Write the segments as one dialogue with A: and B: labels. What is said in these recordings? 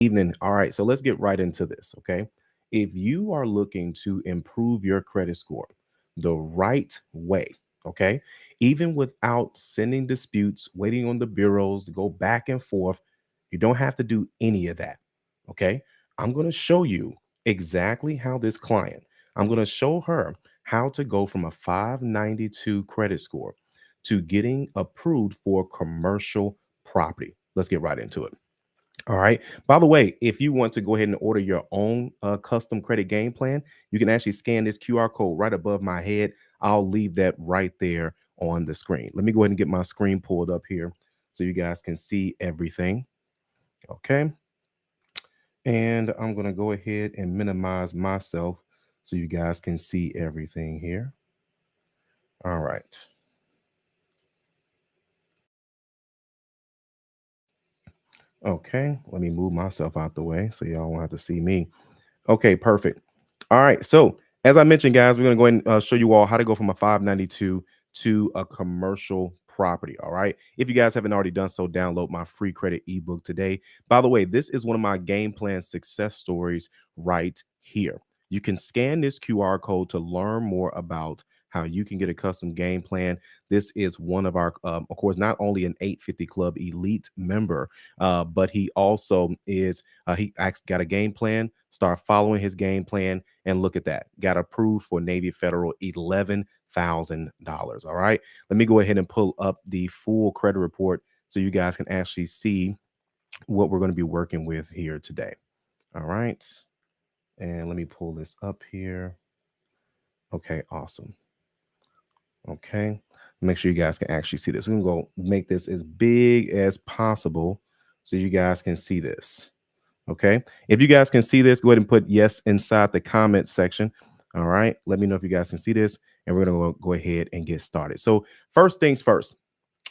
A: Evening. All right, so let's get right into this, okay? If you are looking to improve your credit score the right way, okay, even without sending disputes, waiting on the bureaus to go back and forth, you don't have to do any of that, okay? I'm going to show you exactly how this client, I'm going to show her how to go from a 592 credit score to getting approved for commercial property. Let's get right into it. All right. By the way, if you want to go ahead and order your own custom credit game plan, you can actually scan this QR code right above my head. I'll leave that right there on the screen. Let me go ahead and get my screen pulled up here so you guys can see everything. Okay. And I'm going to go ahead and minimize myself so you guys can see everything here. All right. Okay. Let me move myself out the way so y'all won't have to see me. Okay, perfect. All right. So, as I mentioned, guys, we're going to go ahead and show you all how to go from a 592 to a commercial property. All right. If you guys haven't already done so, download my free credit ebook today. By the way, this is one of my game plan success stories right here. You can scan this QR code to learn more about how you can get a custom game plan. This is one of our, of course, not only an 850 Club Elite member, but he also is got a game plan. Start following his game plan, and look at that. Got approved for Navy Federal $11,000. All right. Let me go ahead and pull up the full credit report so you guys can actually see what we're going to be working with here today. All right. And let me pull this up here. Okay, awesome. Okay. Make sure you guys can actually see this. We can go make this as big as possible so you guys can see this. Okay. If you guys can see this, go ahead and put yes inside the comment section. All right. Let me know if you guys can see this, and we're going to go ahead and get started. So, first things first,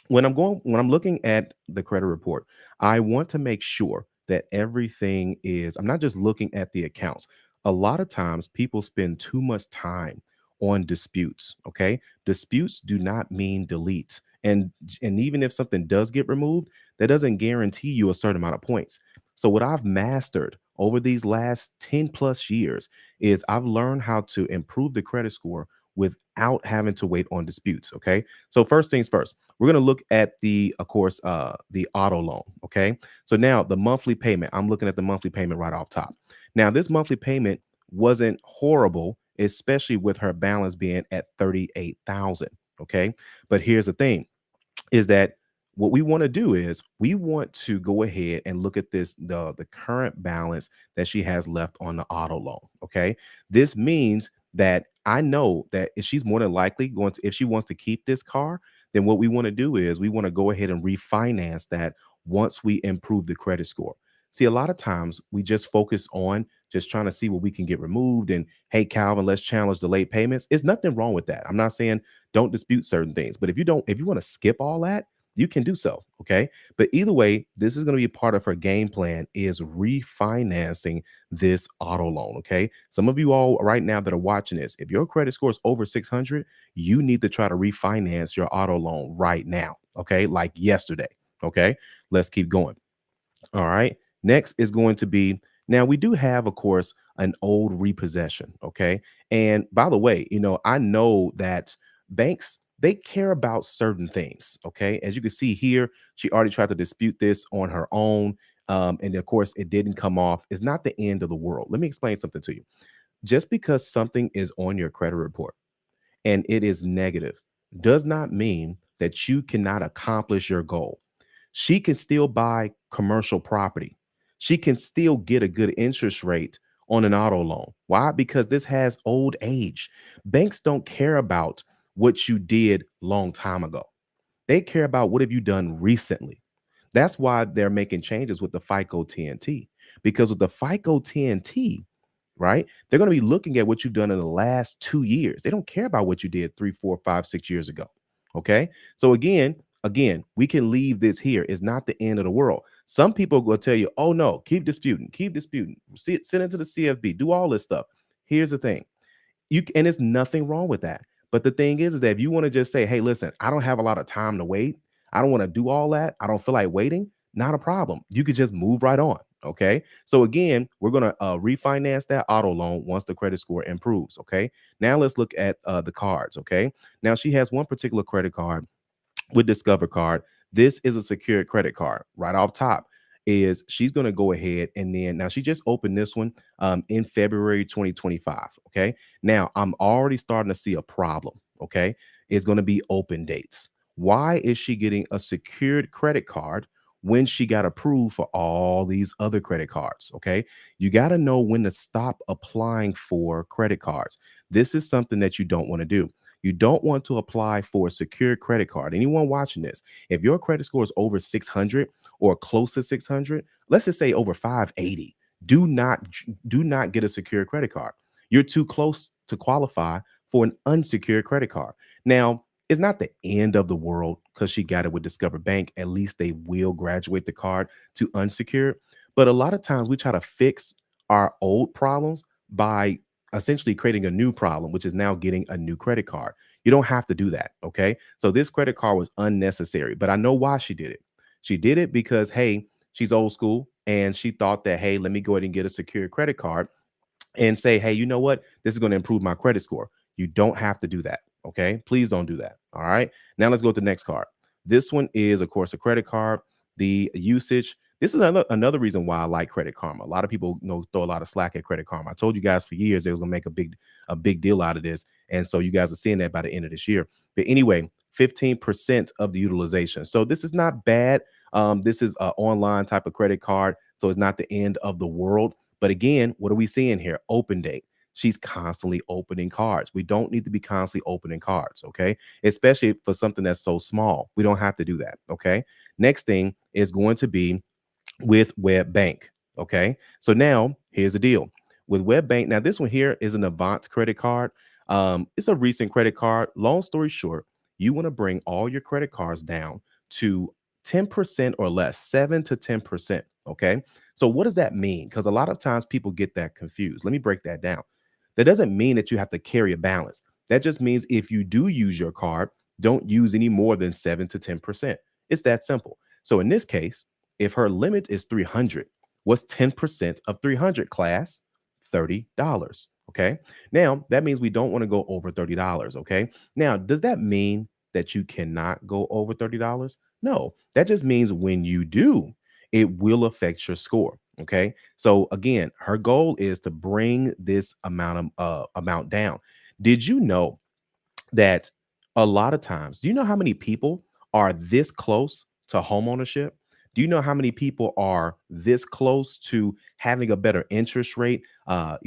A: when I'm looking at the credit report, I want to make sure that everything is, I'm not just looking at the accounts. A lot of times people spend too much time on disputes, okay? Disputes do not mean delete. And even if something does get removed, that doesn't guarantee you a certain amount of points. So what I've mastered over these last 10 plus years is I've learned how to improve the credit score without having to wait on disputes, okay? So first things first, we're going to look at the, of course, the auto loan. Okay. So now the monthly payment, I'm looking at the monthly payment right off top. Now, this monthly payment wasn't horrible, especially with her balance being at 38,000. Okay. But here's the thing is that what we want to do is we want to go ahead and look at this the current balance that she has left on the auto loan. Okay. This means that I know that if she's more than likely going to, if she wants to keep this car, then what we want to do is we want to go ahead and refinance that once we improve the credit score. See, a lot of times we just focus on just trying to see what we can get removed, and hey, Calvin, let's challenge the late payments. There's nothing wrong with that. I'm not saying don't dispute certain things, but if you want to skip all that, you can do so. Okay. But either way, this is going to be part of her game plan is refinancing this auto loan. Okay. Some of you all right now that are watching this, if your credit score is over 600, you need to try to refinance your auto loan right now. Okay. Like yesterday. Okay. Let's keep going. All right. Next is going to be, now we do have, of course, an old repossession. Okay. And by the way, I know that banks, they care about certain things. Okay. As you can see here, she already tried to dispute this on her own. And of course, it didn't come off. It's not the end of the world. Let me explain something to you. Just because something is on your credit report and it is negative does not mean that you cannot accomplish your goal. She can still buy commercial property. She can still get a good interest rate on an auto loan. Why? Because this has old age. Banks don't care about what you did long time ago. They care about what have you done recently. That's why they're making changes with the FICO TNT. Because with the FICO TNT, right? They're going to be looking at what you've done in the last 2 years. They don't care about what you did 3, 4, 5, 6 years ago. Okay. So again, we can leave this here. It's not the end of the world. Some people will tell you, oh no, keep disputing, send it to the CFB, do all this stuff. Here's the thing. And it's nothing wrong with that. But the thing is that if you want to just say, hey, listen, I don't have a lot of time to wait. I don't want to do all that. I don't feel like waiting. Not a problem. You could just move right on. Okay. So again, we're going to refinance that auto loan once the credit score improves. Okay. Now let's look at the cards. Okay. Now she has one particular credit card with Discover Card. This is a secured credit card. Right off top is she's going to go ahead and then now she just opened this one in February 2025. Okay. Now I'm already starting to see a problem. Okay. It's going to be open dates. Why is she getting a secured credit card when she got approved for all these other credit cards? Okay. You got to know when to stop applying for credit cards. This is something that you don't want to do. You don't want to apply for a secure credit card. Anyone watching this, if your credit score is over 600 or close to 600, let's just say over 580, do not get a secure credit card. You're too close to qualify for an unsecured credit card. Now, it's not the end of the world because she got it with Discover Bank. At least they will graduate the card to unsecured. But a lot of times we try to fix our old problems by essentially creating a new problem, which is now getting a new credit card. You don't have to do that. Okay. So this credit card was unnecessary, but I know why she did it. She did it because, hey, she's old school and she thought that, hey, let me go ahead and get a secure credit card and say, hey, you know what? This is going to improve my credit score. You don't have to do that. Okay. Please don't do that. All right. Now let's go to the next card. This one is, of course, a credit card. The usage. This is another reason why I like Credit Karma. A lot of people throw a lot of slack at Credit Karma. I told you guys for years they was gonna make a big deal out of this, and so you guys are seeing that by the end of this year. But anyway, 15% of the utilization. So this is not bad. This is an online type of credit card, so it's not the end of the world. But again, what are we seeing here? Open date. She's constantly opening cards. We don't need to be constantly opening cards, okay? Especially for something that's so small. We don't have to do that, okay? Next thing is going to be with Web Bank. Okay. So now here's the deal with Web Bank. Now, this one here is an Avant credit card. It's a recent credit card. Long story short, you want to bring all your credit cards down to 10% or less, 7 to 10%. Okay. So, what does that mean? Because a lot of times people get that confused. Let me break that down. That doesn't mean that you have to carry a balance. That just means if you do use your card, don't use any more than 7 to 10%. It's that simple. So, in this case, if her limit is 300, what's 10% of 300 class? $30. Okay. Now that means we don't want to go over $30. Okay. Now, does that mean that you cannot go over $30? No, that just means when you do, it will affect your score. Okay. So again, her goal is to bring this amount down. Did you know that a lot of times, do you know how many people are this close to homeownership? Do you know how many people are this close to having a better interest rate, on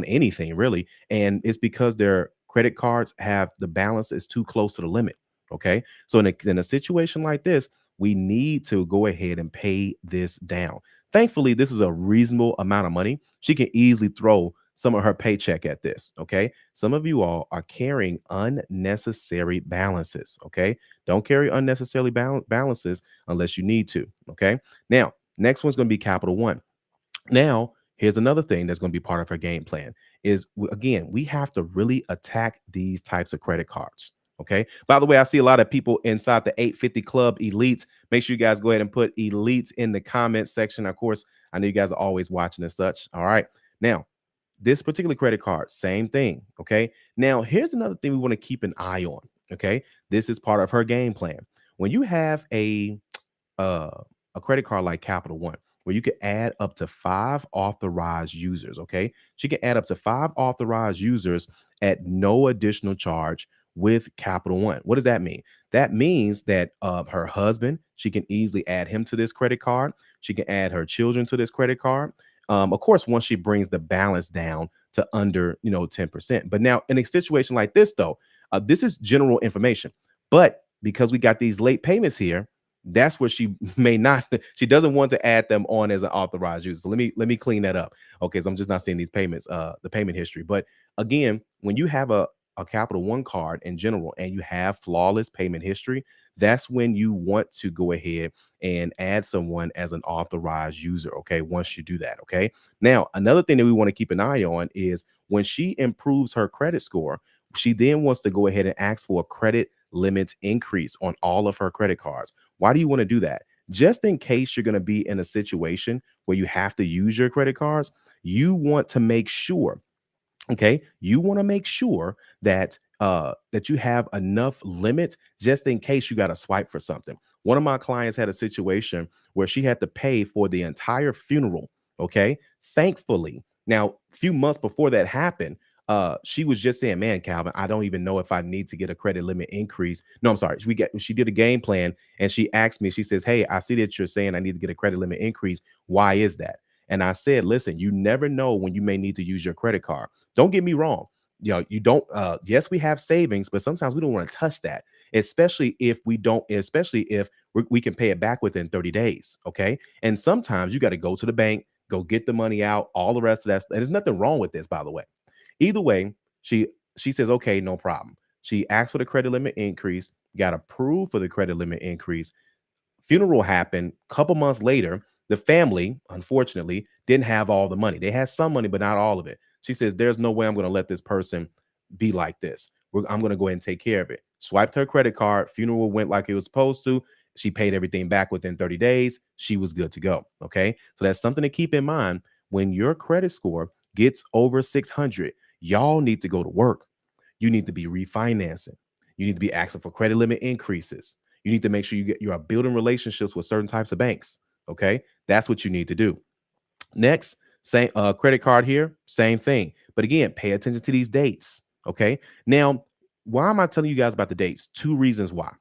A: anything really? And it's because their credit cards have the balance is too close to the limit. Okay. So in a situation like this, we need to go ahead and pay this down. Thankfully, this is a reasonable amount of money. She can easily throw some of her paycheck at this. Okay. Some of you all are carrying unnecessary balances. Okay. Don't carry unnecessarily balances unless you need to. Okay. Now, next one's going to be Capital One. Now, here's another thing that's going to be part of her game plan is again, we have to really attack these types of credit cards. Okay. By the way, I see a lot of people inside the 850 Club Elites. Make sure you guys go ahead and put Elites in the comment section. Of course, I know you guys are always watching as such. All right. Now, this particular credit card, same thing. Okay. Now, here's another thing we want to keep an eye on. Okay. This is part of her game plan. When you have uh, a credit card like Capital One, where you can add up to 5 authorized users. Okay. She can add up to 5 authorized users at no additional charge with Capital One. What does that mean? That means that her husband, she can easily add him to this credit card. She can add her children to this credit card. Of course, once she brings the balance down to under, 10%. But now in a situation like this, though, this is general information. But because we got these late payments here, that's where she may not, she doesn't want to add them on as an authorized user. So let me clean that up. Okay. So I'm just not seeing these payments, the payment history. But again, when you have a Capital One card in general and you have flawless payment history, that's when you want to go ahead and add someone as an authorized user. Okay. Once you do that. Okay. Now, another thing that we want to keep an eye on is when she improves her credit score, she then wants to go ahead and ask for a credit limit increase on all of her credit cards. Why do you want to do that? just in case you're going to be in a situation where you have to use your credit cards, you want to make sure. Okay, you want to make sure that that you have enough limit just in case you got to swipe for something. One of my clients had a situation where she had to pay for the entire funeral. Okay, thankfully, now a few months before that happened, she was just saying, "Man, Calvin, I don't even know if I need to get a credit limit increase." No, I'm sorry. She did a game plan and she asked me. She says, "Hey, I see that you're saying I need to get a credit limit increase. Why is that?" And I said, "Listen, you never know when you may need to use your credit card. Don't get me wrong. You don't yes, we have savings, but sometimes we don't want to touch that, especially if we can pay it back within 30 days. Okay. And sometimes you got to go to the bank, go get the money out, all the rest of that. There's nothing wrong with this, by the way. Either way, she says, okay, no problem. She asked for the credit limit increase, got approved for the credit limit increase. Funeral happened. Couple months later, the family, unfortunately, didn't have all the money. They had some money, but not all of it. She says, "There's no way I'm going to let this person be like this. I'm going to go ahead and take care of it." Swiped her credit card. Funeral went like it was supposed to. She paid everything back within 30 days. She was good to go. Okay. So that's something to keep in mind when your credit score gets over 600. Y'all need to go to work. You need to be refinancing. You need to be asking for credit limit increases. You need to make sure you are building relationships with certain types of banks. Okay, that's what you need to do. Next, same credit card here, same thing. But again, pay attention to these dates. Okay, now why am I telling you guys about the dates? Two reasons why.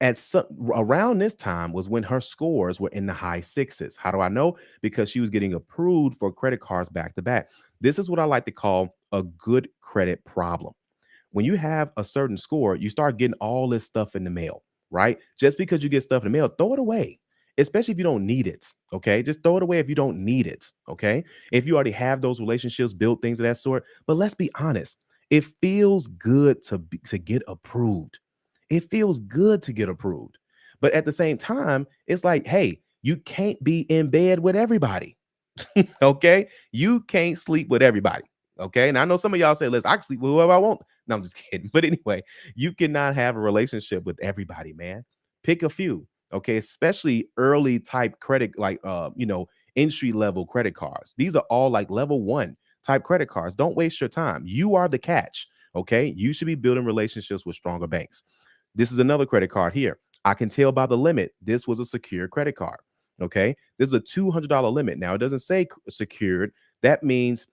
A: Around this time was when her scores were in the high sixes. How do I know? Because she was getting approved for credit cards back to back. This is what I like to call a good credit problem. When you have a certain score, you start getting all this stuff in the mail, right? Just because you get stuff in the mail, throw it away, especially if you don't need it. Okay. Just throw it away if you don't need it. Okay. If you already have those relationships, build things of that sort. But let's be honest, it feels good to get approved. It feels good to get approved. But at the same time, it's like, hey, you can't be in bed with everybody. Okay. You can't sleep with everybody. Okay. And I know some of y'all say, listen, I can sleep with whoever I want. No, I'm just kidding. But anyway, you cannot have a relationship with everybody, man. Pick a few. Okay. Especially early type credit, like entry level credit cards. These are all like level one type credit cards. Don't waste your time. You are the catch. Okay. You should be building relationships with stronger banks. This is another credit card here. I can tell by the limit, this was a secure credit card. Okay. This is a $200 limit. Now, it doesn't say secured. That means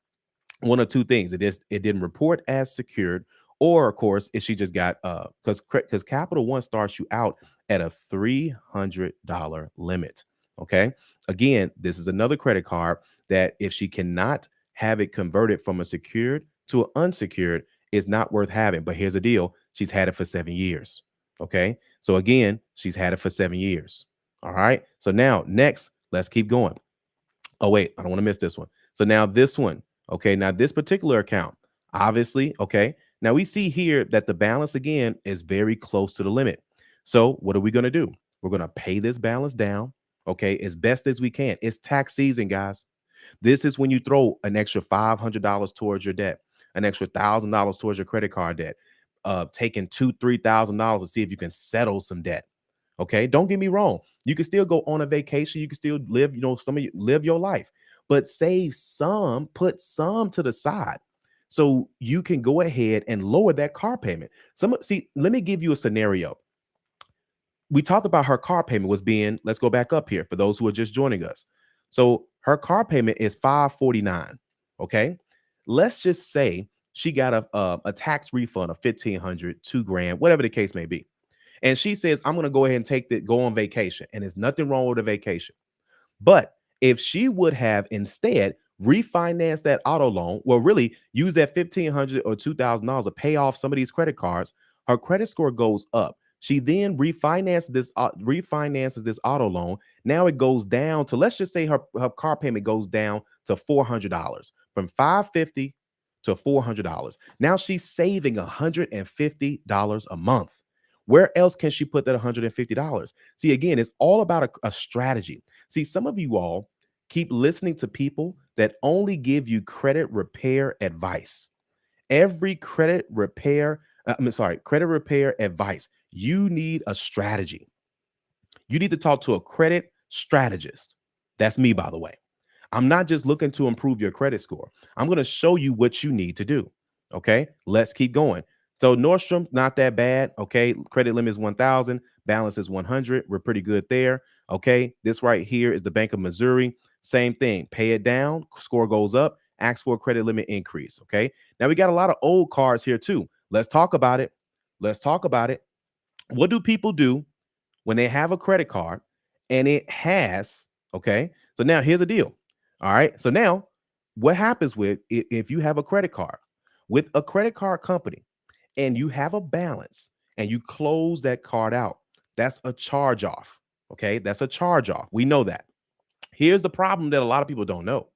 A: one or two things. It didn't report as secured, or of course, if she just got because Capital One starts you out at a $300 limit. Okay. Again, this is another credit card that if she cannot have it converted from a secured to an unsecured, it's not worth having. But here's the deal: she's had it for 7 years. Okay. So again, she's had it for 7 years. All right. So now next, let's keep going. Oh, wait, I don't want to miss this one. So now this one, okay, now this particular account, obviously, okay. Now we see here that the balance again is very close to the limit. So what are we going to do? We're going to pay this balance down, okay, as best as we can. It's tax season, guys. This is when you throw an extra $500 towards your debt, an extra $1,000 towards your credit card debt, taking $2,000, $3,000 to see if you can settle some debt. Okay, don't get me wrong. You can still go on a vacation. You can still live, some of you live your life, but save some, put some to the side so you can go ahead and lower that car payment. See, let me give you a scenario. We talked about her car payment was being, let's go back up here for those who are just joining us. So her car payment is 549. Okay. Let's just say she got a tax refund of 1,500, 2 grand, whatever the case may be. And she says, I'm going to go ahead and go on vacation. And there's nothing wrong with a vacation. But if she would have instead refinanced that auto loan, well, really use that 1,500 or $2,000 to pay off some of these credit cards, her credit score goes up. She then refinances this auto loan. Now it goes down to, let's just say her car payment goes down to $400 from 550 to $400. Now she's saving $150 a month. Where else can she put that $150? See, again, it's all about a strategy. See, some of you all keep listening to people that only give you credit repair advice. Every credit repair advice, you need a strategy. You need to talk to a credit strategist. That's me, by the way. I'm not just looking to improve your credit score. I'm going to show you what you need to do. Okay, let's keep going. So Nordstrom, not that bad. Okay, credit limit is 1,000, balance is 100. We're pretty good there. Okay, this right here is the Bank of Missouri. Same thing. Pay it down, score goes up. Ask for a credit limit increase. Okay, now we got a lot of old cards here too. Let's talk about it. Let's talk about it. What do people do when they have a credit card and it has, okay? So now here's the deal. All right. So now what happens with if you have a credit card with a credit card company and you have a balance and you close that card out, that's a charge off. Okay. That's a charge off. We know that. Here's the problem that a lot of people don't know.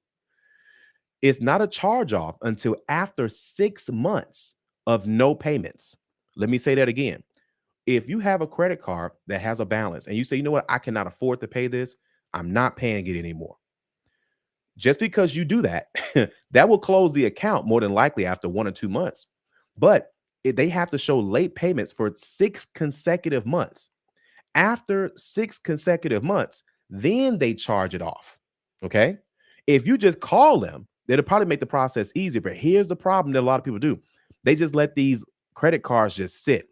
A: It's not a charge off until after 6 months of no payments. Let me say that again. If you have a credit card that has a balance and you say, you know what, I cannot afford to pay this, I'm not paying it anymore. Just because you do that, that will close the account more than likely after 1 or 2 months. But they have to show late payments for 6 consecutive months. After 6 consecutive months, then they charge it off. Okay. If you just call them, it'll probably make the process easier. But here's the problem that a lot of people do, they just let these credit cards just sit.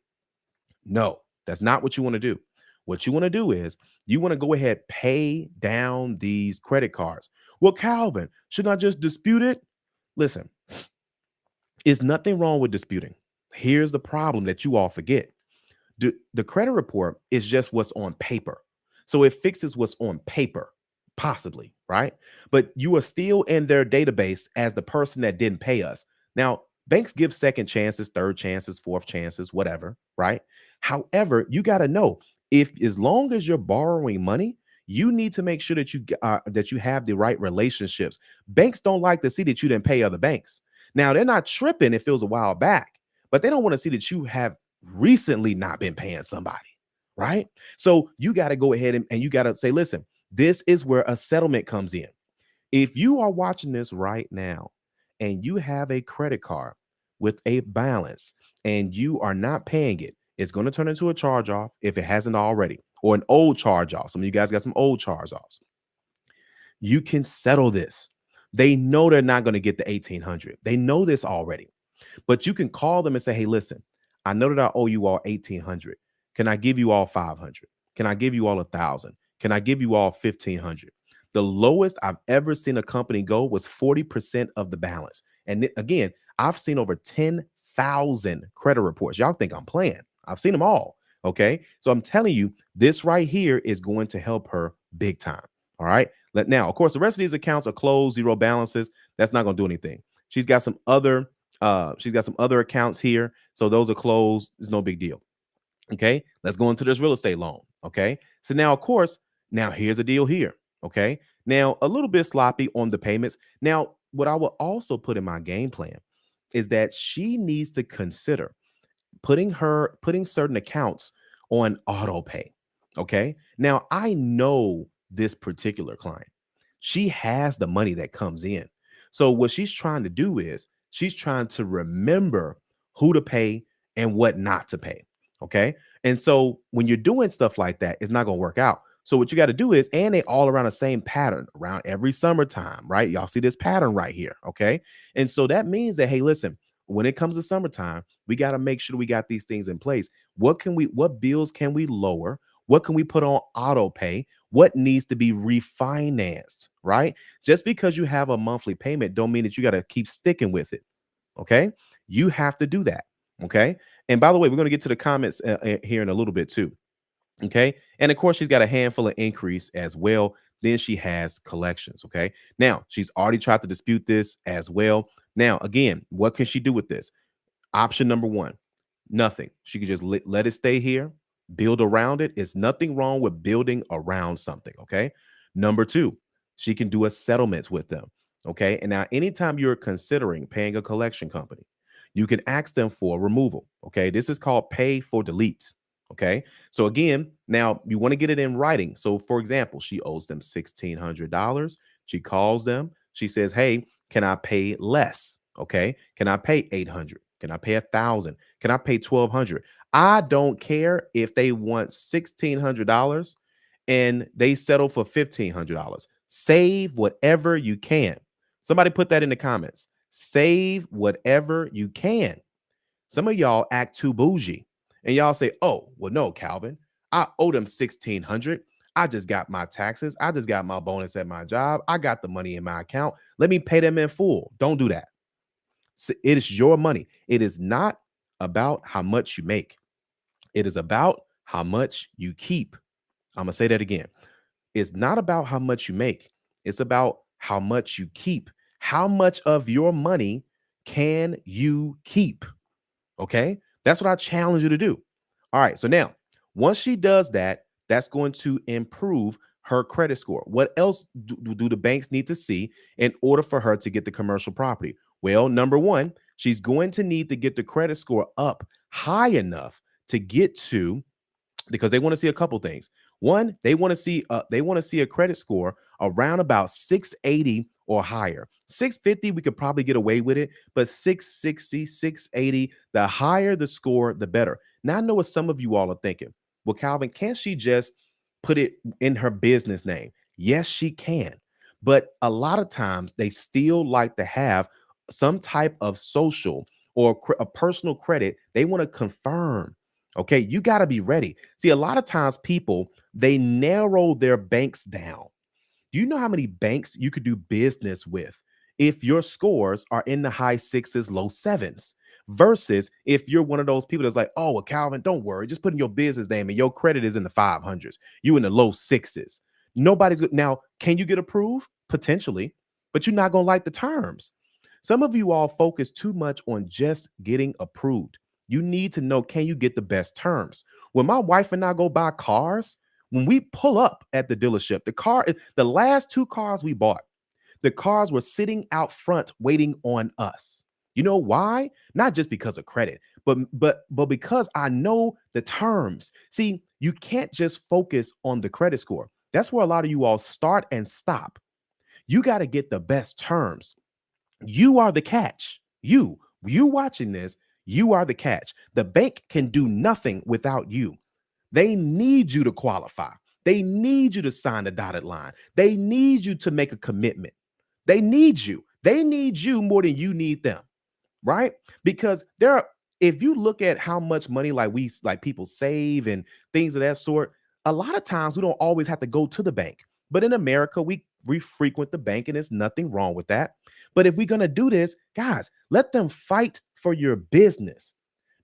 A: No, that's not what you want to do. What you want to do is you want to go ahead, pay down these credit cards. Well, Calvin, should I just dispute it? Listen, it's nothing wrong with disputing. Here's the problem that you all forget. The credit report is just what's on paper. So it fixes what's on paper, possibly, right? But you are still in their database as the person that didn't pay us. Now, banks give second chances, third chances, fourth chances, whatever, right? However, you got to know if as long as you're borrowing money, you need to make sure that that you have the right relationships. Banks don't like to see that you didn't pay other banks. Now, they're not tripping if it was a while back, but they don't want to see that you have recently not been paying somebody, right? So you got to go ahead and you got to say, listen, this is where a settlement comes in. If you are watching this right now and you have a credit card with a balance and you are not paying it, it's going to turn into a charge off if it hasn't already, or an old charge off. Some of you guys got some old charge offs. You can settle this. They know they're not going to get the 1,800. They know this already. But you can call them and say, hey, listen, I know that I owe you all 1,800. Can I give you all 500? Can I give you all 1,000? Can I give you all 1,500? The lowest I've ever seen a company go was 40% of the balance. And again, I've seen over 10,000 credit reports. Y'all think I'm playing. I've seen them all. Okay. So I'm telling you, this right here is going to help her big time. All right. Now, of course, the rest of these accounts are closed, zero balances. That's not going to do anything. She's got some other accounts here. So those are closed. It's no big deal. Okay. Let's go into this real estate loan. Okay. So now, of course, now here's a deal here. Okay. Now, a little bit sloppy on the payments. Now, what I will also put in my game plan is that she needs to consider putting certain accounts on auto pay. Okay. Now, I know this particular client. She has the money that comes in. So what she's trying to do is she's trying to remember who to pay and what not to pay. Okay. And so when you're doing stuff like that, it's not going to work out. So what you got to do is, and they all around the same pattern around every summertime, right? Y'all see this pattern right here. Okay. And so that means that, hey, listen, when it comes to summertime, we got to make sure we got these things in place. What bills can we lower? What can we put on auto pay? What needs to be refinanced, right? Just because you have a monthly payment don't mean that you got to keep sticking with it. Okay. You have to do that. Okay. And by the way, we're going to get to the comments here in a little bit too. Okay. And of course, she's got a handful of increase as well. Then she has collections. Okay. Now, she's already tried to dispute this as well. Now, again, what can she do with this? Option number one, nothing. She could just let it stay here, build around it. It's nothing wrong with building around something. Okay. Number two, she can do a settlement with them. Okay. And now, anytime you're considering paying a collection company, you can ask them for removal. Okay. This is called pay for deletes. Okay. So again, now you want to get it in writing. So for example, she owes them $1,600. She calls them. She says, hey, can I pay less? Okay. Can I pay 800? Can I pay 1,000? Can I pay 1,200? I don't care if they want $1,600 and they settle for $1,500. Save whatever you can. Somebody put that in the comments. Save whatever you can. Some of y'all act too bougie and y'all say, oh, well, no, Calvin, I owe them 1,600. I just got my taxes. I just got my bonus at my job. I got the money in my account. Let me pay them in full. Don't do that. It is your money. It is not about how much you make. It is about how much you keep. I'm going to say that again. It's not about how much you make. It's about how much you keep. How much of your money can you keep? Okay. That's what I challenge you to do. All right. So now, once she does that, that's going to improve her credit score. What else do the banks need to see in order for her to get the commercial property? Well, number one, she's going to need to get the credit score up high enough to get to, because they want to see a couple things. One, they want to see a credit score around about 680 or higher. 650, we could probably get away with it, but 660, 680, the higher the score, the better. Now I know what some of you all are thinking. Well, Calvin, can't she just put it in her business name? Yes, she can. But a lot of times they still like to have some type of social or a personal credit. They want to confirm. Okay, you got to be ready. See, a lot of times people, they narrow their banks down. Do you know how many banks you could do business with if your scores are in the high sixes, low sevens? Versus if you're one of those people that's like, oh, well, Calvin, don't worry. Just put in your business name and your credit is in the 500s. You in the low sixes. Nobody's good. Now, can you get approved? Potentially, but you're not going to like the terms. Some of you all focus too much on just getting approved. You need to know, can you get the best terms? When my wife and I go buy cars, when we pull up at the dealership, the last two cars we bought, the cars were sitting out front waiting on us. You know why? Not just because of credit, but because I know the terms. See, you can't just focus on the credit score. That's where a lot of you all start and stop. You got to get the best terms. You are the catch. You watching this, you are the catch. The bank can do nothing without you. They need you to qualify. They need you to sign the dotted line. They need you to make a commitment. They need you. They need you more than you need them, right? Because if you look at how much money like people save and things of that sort, a lot of times we don't always have to go to the bank. But in America, we frequent the bank, and there's nothing wrong with that. But if we're gonna do this, guys, let them fight for your business.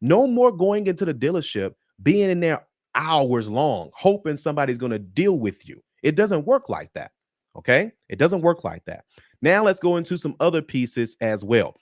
A: No more going into the dealership, being in there hours long, hoping somebody's gonna deal with you. It doesn't work like that. Okay, it doesn't work like that. Now let's go into some other pieces as well.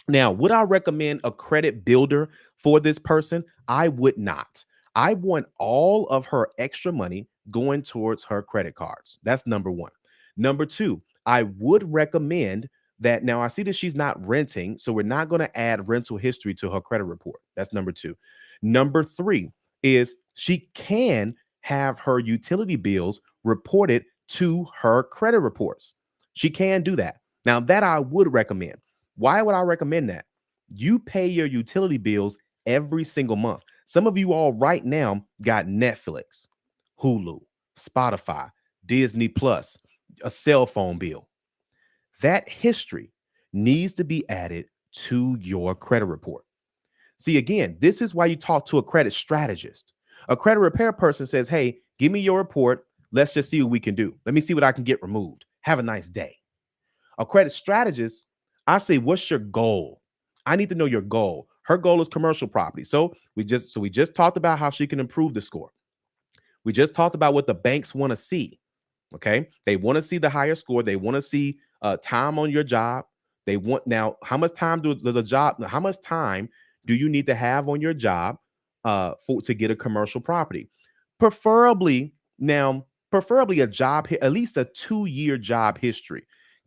A: Now, would I recommend a credit builder for this person? I would not. I want all of her extra money going towards her credit cards. That's number one. Number two, I would recommend that. Now, I see that she's not renting, so we're not going to add rental history to her credit report. That's number two. Number three is she can have her utility bills reported to her credit reports. She can do that. Now, that I would recommend. Why would I recommend that? You pay your utility bills every single month. Some of you all right now got Netflix, Hulu, Spotify, Disney Plus, a cell phone bill. That history needs to be added to your credit report. See, again, this is why you talk to a credit strategist. A credit repair person says, hey, give me your report. Let's just see what we can do. Let me see what I can get removed. Have a nice day. A credit strategist, I say, what's your goal? I need to know your goal. Her goal is commercial property. So we just talked about how she can improve the score. We just talked about what the banks want to see. Okay. They want to see the higher score. They want to see time on your job. They want now, how much time how much time do you need to have on your job to get a commercial property? Preferably a job, at least a 2-year job history.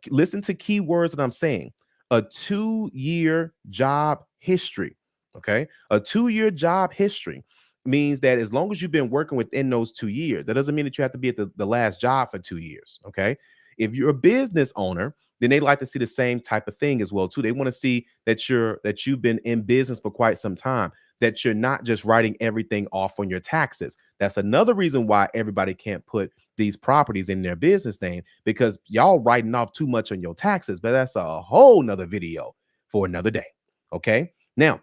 A: Listen to key words that I'm saying. A 2-year job history. Okay. A 2-year job history means that as long as you've been working within those 2 years, that doesn't mean that you have to be at the last job for 2 years. Okay. If you're a business owner, then they like to see the same type of thing as well, too. They want to see that you've been in business for quite some time. that you're not just writing everything off on your taxes. That's another reason why everybody can't put these properties in their business name, because y'all writing off too much on your taxes. But that's a whole nother video for another day. Okay. Now,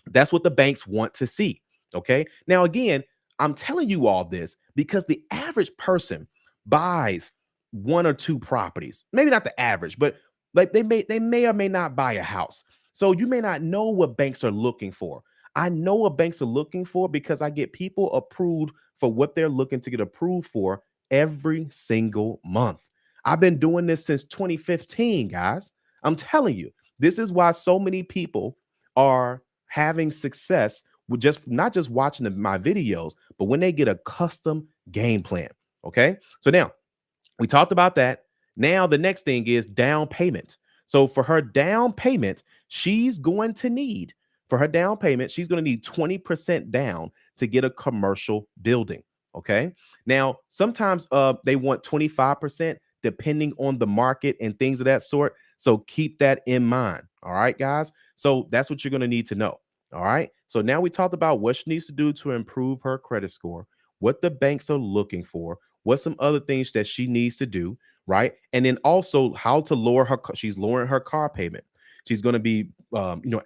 A: that's what the banks want to see. Okay. Now, again, I'm telling you all this because the average person buys one or two properties. Maybe not the average, but like they may or may not buy a house. So you may not know what banks are looking for. I know what banks are looking for because I get people approved for what they're looking to get approved for every single month. I've been doing this since 2015, guys. I'm telling you, this is why so many people are having success with just not just watching my videos, but when they get a custom game plan. Okay. So now we talked about that. Now the next thing is down payment. So for her down payment, she's going to need for her down payment, she's going to need 20% down to get a commercial building. Okay. Now, sometimes they want 25% depending on the market and things of that sort. So keep that in mind. All right, guys. So that's what you're going to need to know. All right. So now we talked about what she needs to do to improve her credit score, what the banks are looking for, what some other things that she needs to do, right? And then also how to lower her. She's lowering her car payment. She's going to be,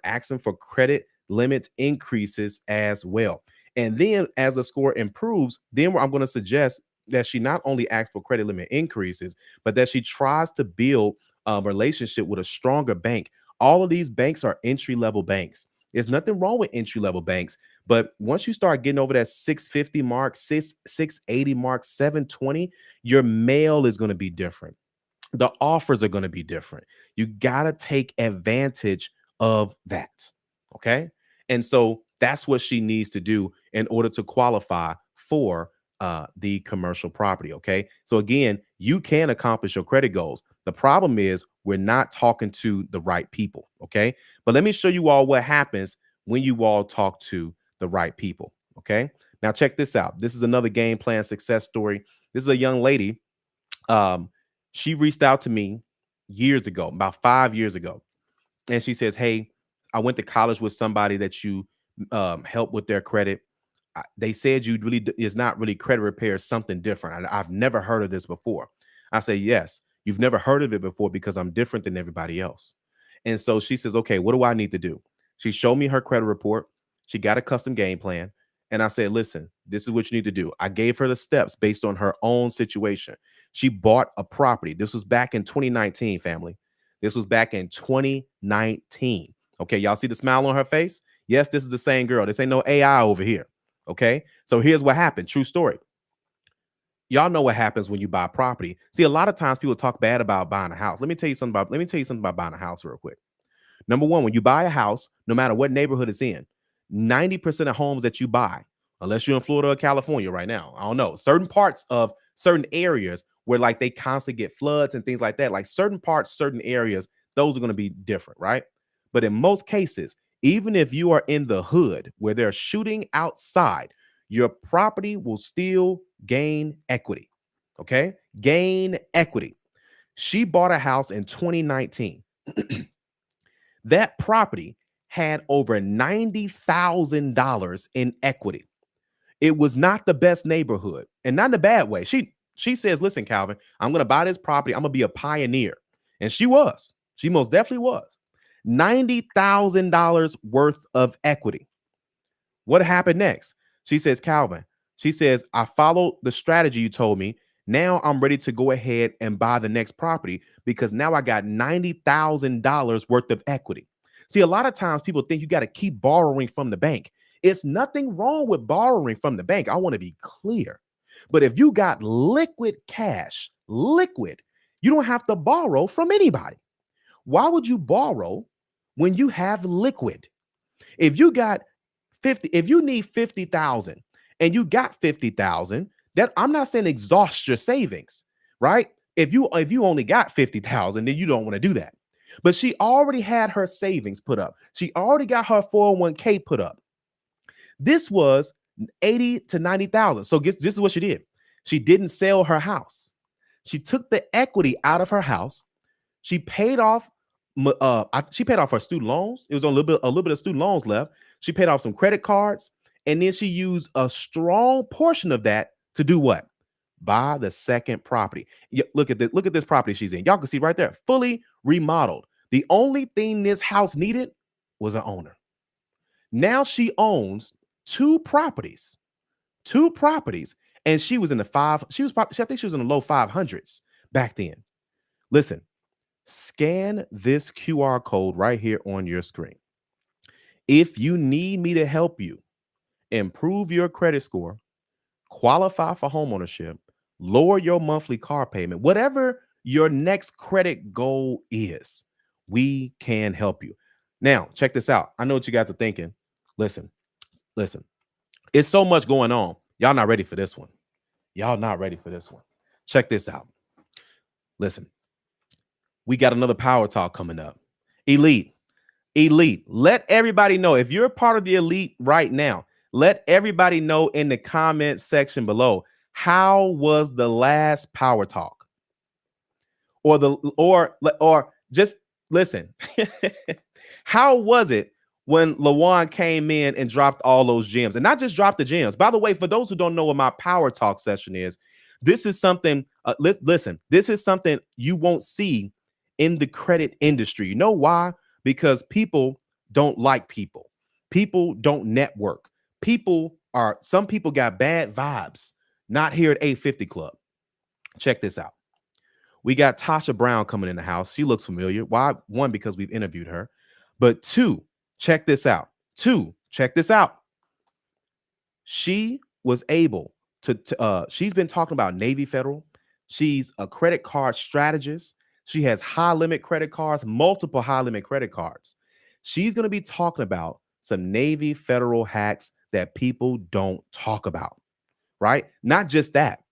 A: asking for credit limit increases as well. And then as the score improves, then I'm going to suggest that she not only asks for credit limit increases, but that she tries to build a relationship with a stronger bank. All of these banks are entry level banks. There's nothing wrong with entry level banks, but once you start getting over that 650 mark, 680 mark, 720, your mail is going to be different. The offers are going to be different. You got to take advantage of that. Okay. And so that's what she needs to do in order to qualify for the commercial property. Okay. So again, you can accomplish your credit goals. The problem is we're not talking to the right people. Okay. But let me show you all what happens when you all talk to the right people. Okay. Now, check this out. This is another game plan success story. This is a young lady. Um, she reached out to me years ago, about 5 years ago, and she says, "Hey, I went to college with somebody that you help with their credit. They said you really is not really credit repair, something different. I've never heard of this before." I say, "Yes, you've never heard of it before because I'm different than everybody else." And so she says, "Okay, what do I need to do?" She showed me her credit report. She got a custom game plan. And I said, "Listen, this is what you need to do." I gave her the steps based on her own situation. She bought a property. This was back in 2019, family. This was back in 2019. Okay, y'all see the smile on her face? Yes, this is the same girl. This ain't no AI over here. Okay, so here's what happened. True story. Y'all know what happens when you buy property. See, a lot of times people talk bad about buying a house. Let me tell you something about buying a house real quick. Number one, when you buy a house, no matter what neighborhood it's in, 90% of homes that you buy, unless you're in Florida or California right now, I don't know, certain parts of certain areas where like they constantly get floods and things like that, like certain parts, certain areas, those are going to be different, right? But in most cases, even if you are in the hood where they're shooting outside, your property will still gain equity. Okay. Gain equity. She bought a house in 2019. That property had over $90,000 in equity. It was not the best neighborhood, and not in a bad way. She says, "Listen, Calvin, I'm going to buy this property. I'm going to be a pioneer." And she was. She most definitely was. $90,000 worth of equity. What happened next? She says, "Calvin," she says, "I followed the strategy you told me. Now I'm ready to go ahead and buy the next property because now I got $90,000 worth of equity." See, a lot of times people think you got to keep borrowing from the bank. It's nothing wrong with borrowing from the bank. I want to be clear. But if you got liquid cash, liquid, you don't have to borrow from anybody. Why would you borrow when you have liquid? If you got 50, if you need 50,000 and you got 50,000, that I'm not saying exhaust your savings, right? If you only got 50,000, then you don't want to do that. But she already had her savings put up. She already got her 401k put up. This was 80 to 90,000. So this is what she did. She didn't sell her house. She took the equity out of her house. She paid off she paid off her student loans. It was on a little bit of student loans left. She paid off some credit cards, and then she used a strong portion of that to do what? Buy the second property. Look at this property she's in. Y'all can see right there, fully remodeled. The only thing this house needed was an owner. Now she owns two properties, and she was in the five. I think she was in the low 500s back then. Listen, scan this QR code right here on your screen. If you need me to help you improve your credit score, qualify for homeownership, lower your monthly car payment, whatever your next credit goal is, we can help you. Now, check this out. I know what you guys are thinking. Listen. It's so much going on. Y'all not ready for this one. Check this out. Listen, we got another power talk coming up. Elite. Let everybody know. If you're a part of the elite right now, let everybody know in the comment section below, how was the last power talk? Or just listen. How was it when Lawan came in and dropped all those gems? And not just dropped the gems. By the way, for those who don't know what my power talk session is, this is something, listen, this is something you won't see in the credit industry. You know why? Because people don't like people. People don't network. Some people got bad vibes. Not here at 850 Club. Check this out. We got Tasha Brown coming in the house. She looks familiar. Why? One, because we've interviewed her. But two, check this out. She was able to she's been talking about Navy Federal. She's a credit card strategist. She has high limit credit cards, multiple high limit credit cards. She's going to be talking about some Navy Federal hacks that people don't talk about, right? Not just that.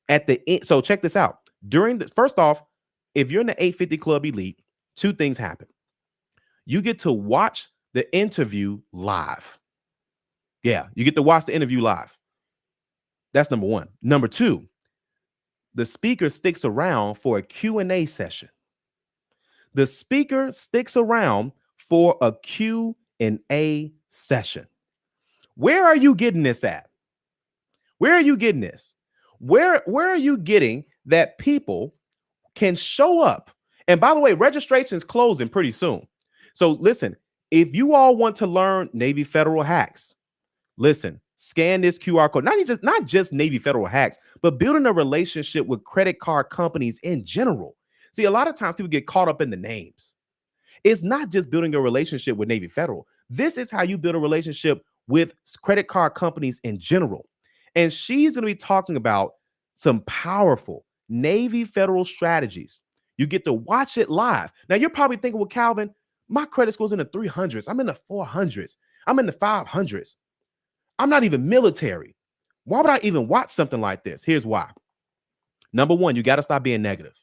A: At the end, so check this out. During this, first off, if you're in the 850 Club Elite, two things happen. You get to watch the interview live. Yeah, you get to watch the interview live. That's number one. Number two, the speaker sticks around for a Q&A session. The speaker sticks around for a Q&A session. Where are you getting this at? Where are you getting this? Where are you getting that people can show up? And by the way, registration's closing pretty soon. So listen, if you all want to learn Navy Federal hacks, listen, scan this QR code. Not just Navy Federal hacks, but building a relationship with credit card companies in general. See, a lot of times people get caught up in the names. It's not just building a relationship with Navy Federal. This is how you build a relationship with credit card companies in general. And she's going to be talking about some powerful Navy Federal strategies. You get to watch it live. Now, you're probably thinking, well, Calvin, my credit score's in the 300s. I'm in the 400s. I'm in the 500s. I'm not even military. Why would I even watch something like this? Here's why. Number one, you got to stop being negative.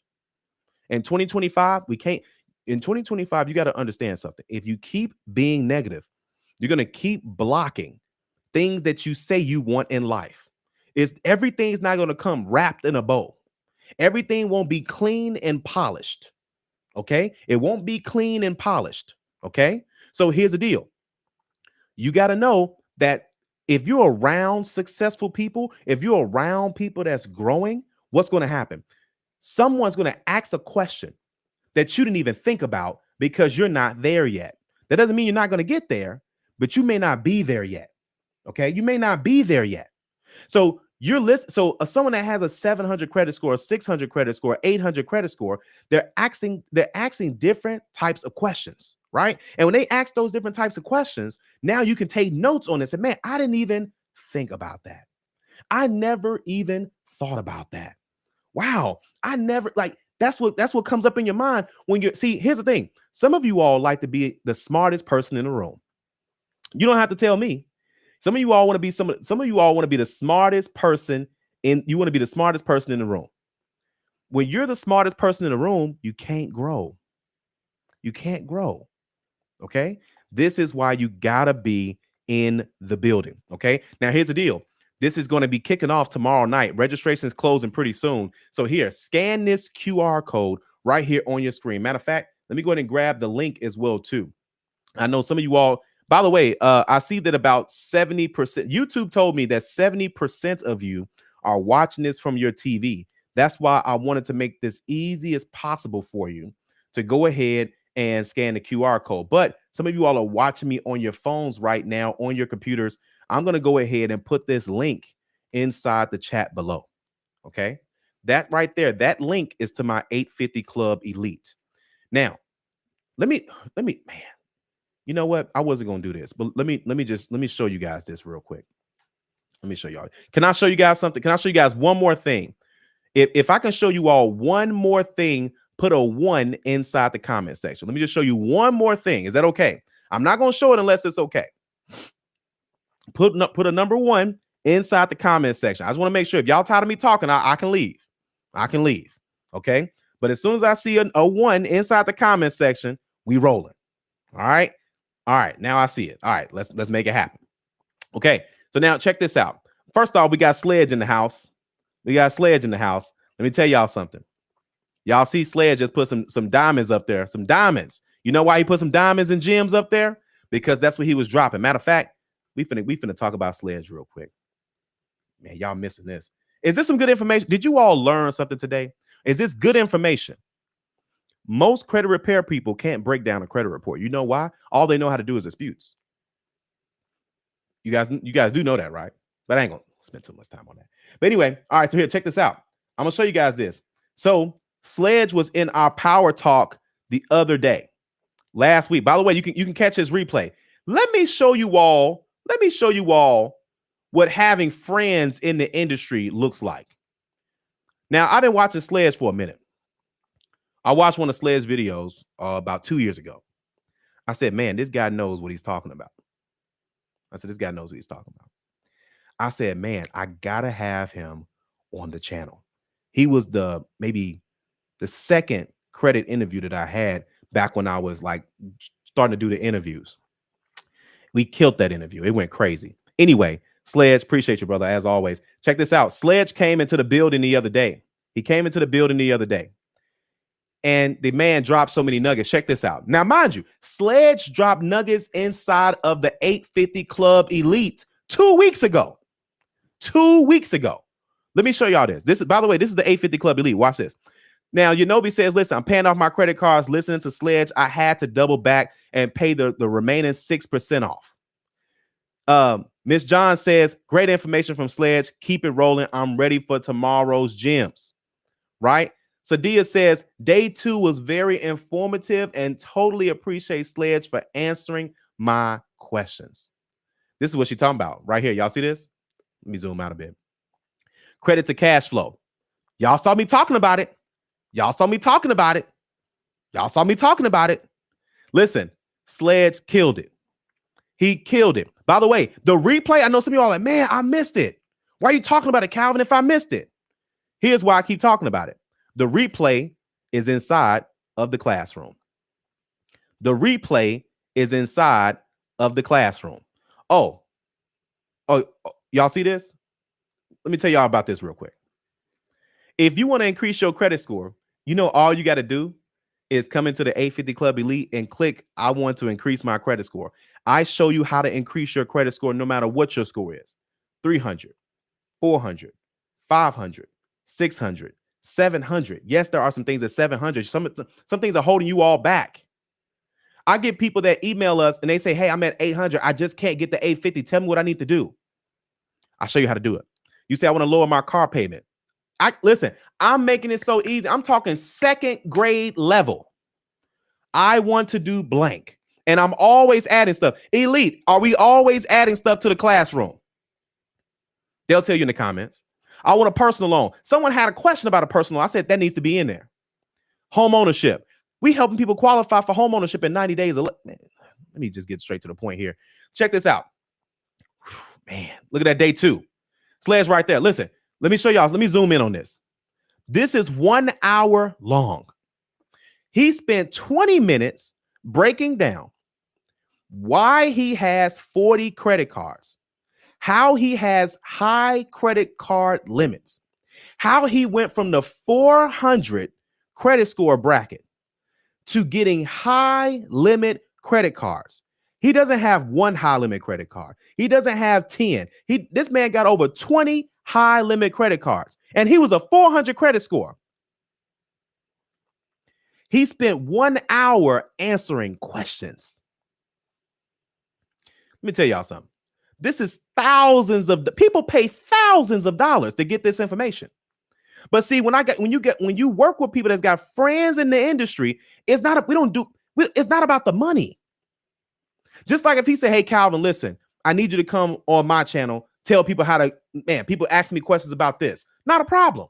A: In 2025, in 2025, you got to understand something. If you keep being negative, you're going to keep blocking things that you say you want in life. Everything's not going to come wrapped in a bow. Everything won't be clean and polished. Okay? It won't be clean and polished. Okay? So here's the deal. You got to know that if you're around successful people, if you're around people that's growing, what's going to happen? Someone's going to ask a question that you didn't even think about because you're not there yet. That doesn't mean you're not going to get there, but you may not be there yet. Okay? You may not be there yet. So someone that has a 700 credit score, 600 credit score, 800 credit score, they're asking different types of questions, right? And when they ask those different types of questions, now you can take notes on this. And man, I didn't even think about that. I never even thought about that. Wow. That's what comes up in your mind when here's the thing. Some of you all like to be the smartest person in the room. You don't have to tell me. Some of you all want to be some of you all want to be the smartest person in the room. When you're the smartest person in the room, you can't grow. You can't grow. Okay? This is why you gotta be in the building. Okay. Now here's the deal. This is going to be kicking off tomorrow night. Registration is closing pretty soon. So here, scan this QR code right here on your screen. Matter of fact, Let me go ahead and grab the link as well too. I know some of you all, by the way, I see that about 70%, YouTube told me that 70% of you are watching this from your TV. That's why I wanted to make this easy as possible for you to go ahead and scan the QR code. But some of you all are watching me on your phones right now, on your computers. I'm going to go ahead and put this link inside the chat below. Okay. That right there, that link is to my 850 Club Elite. Now, let me, man, you know what? I wasn't going to do this, but let me show you guys this real quick. Let me show y'all. Can I show you guys something? Can I show you guys one more thing? If I can show you all one more thing, put a 1 inside the comment section. Let me just show you one more thing. Is that okay? I'm not going to show it unless it's okay. Put a number 1 inside the comment section. I just want to make sure if y'all tired of me talking, I can leave. I can leave. Okay. But as soon as I see a 1 inside the comment section, we rolling. All right. All right. Now I see it. All right. Let's make it happen. Okay. So now check this out. First off, we got Sledge in the house. We got Sledge in the house. Let me tell y'all something. Y'all see Sledge just put some diamonds up there. Some diamonds. You know why he put some diamonds and gems up there? Because that's what he was dropping. Matter of fact, we finna talk about Sledge real quick. Man, y'all missing this. Is this some good information? Did you all learn something today? Is this good information? Most credit repair people can't break down a credit report. You know why? All they know how to do is disputes. You guys do know that, right? But I ain't gonna spend too much time on that. But anyway, all right, so here, check this out. I'm gonna show you guys this. So Sledge was in our power talk the other day, last week. By the way, you can catch his replay. Let me show you all what having friends in the industry looks like. Now, I've been watching Sledge for a minute. I watched one of Sledge's videos about 2 years ago. I said, man, this guy knows what he's talking about. I said, man, I gotta have him on the channel. He was maybe the second credit interview that I had back when I was like starting to do the interviews. We killed that interview. It went crazy. Anyway, Sledge, appreciate you, brother, as always. Check this out. Sledge came into the building the other day. And the man dropped so many nuggets. Check this out. Now, mind you, Sledge dropped nuggets inside of the 850 Club Elite 2 weeks ago. 2 weeks ago. Let me show y'all this. By the way, this is the 850 Club Elite. Watch this. Now, Yonobi says, listen, I'm paying off my credit cards, listening to Sledge. I had to double back and pay the remaining 6% off. Miss John says, great information from Sledge. Keep it rolling. I'm ready for tomorrow's gems. Right? Sadia says, day 2 was very informative and totally appreciate Sledge for answering my questions. This is what she's talking about right here. Y'all see this? Let me zoom out a bit. Credit to cash flow. Y'all saw me talking about it. Listen, Sledge killed it. He killed it. By the way, the replay, I know some of y'all are like, man, I missed it. Why are you talking about it, Calvin, if I missed it? Here's why I keep talking about it. The replay is inside of the classroom. Oh, y'all see this? Let me tell y'all about this real quick. If you want to increase your credit score, all you got to do is come into the 850 Club Elite and click, I want to increase my credit score. I show you how to increase your credit score no matter what your score is. 300, 400, 500, 600, 700. Yes, there are some things at 700. Some things are holding you all back. I get people that email us and they say, hey, I'm at 800. I just can't get the 850. Tell me what I need to do. I'll show you how to do it. You say, I want to lower my car payment. Listen, I'm making it so easy. I'm talking second grade level. I want to do blank. And I'm always adding stuff. Elite, are we always adding stuff to the classroom? They'll tell you in the comments. I want a personal loan. Someone had a question about a personal loan. I said that needs to be in there. Home ownership. We helping people qualify for home ownership in 90 days. Man, let me just get straight to the point here. Check this out. Man, look at that day 2. Sledge right there. Listen, let me show y'all. Let me zoom in on this. This is 1 hour long. He spent 20 minutes breaking down why he has 40 credit cards, how he has high credit card limits, how he went from the 400 credit score bracket to getting high limit credit cards. He doesn't have one high limit credit card. He doesn't have 10. This man got over 20 high limit credit cards, and he was a 400 credit score. He spent 1 hour answering questions. Let me tell y'all something. This is thousands of people pay thousands of dollars to get this information. But see, when you work with people that's got friends in the industry, it's not about the money. Just like if he said, "Hey, Calvin, listen, I need you to come on my channel, tell people how to, people ask me questions about this." Not a problem.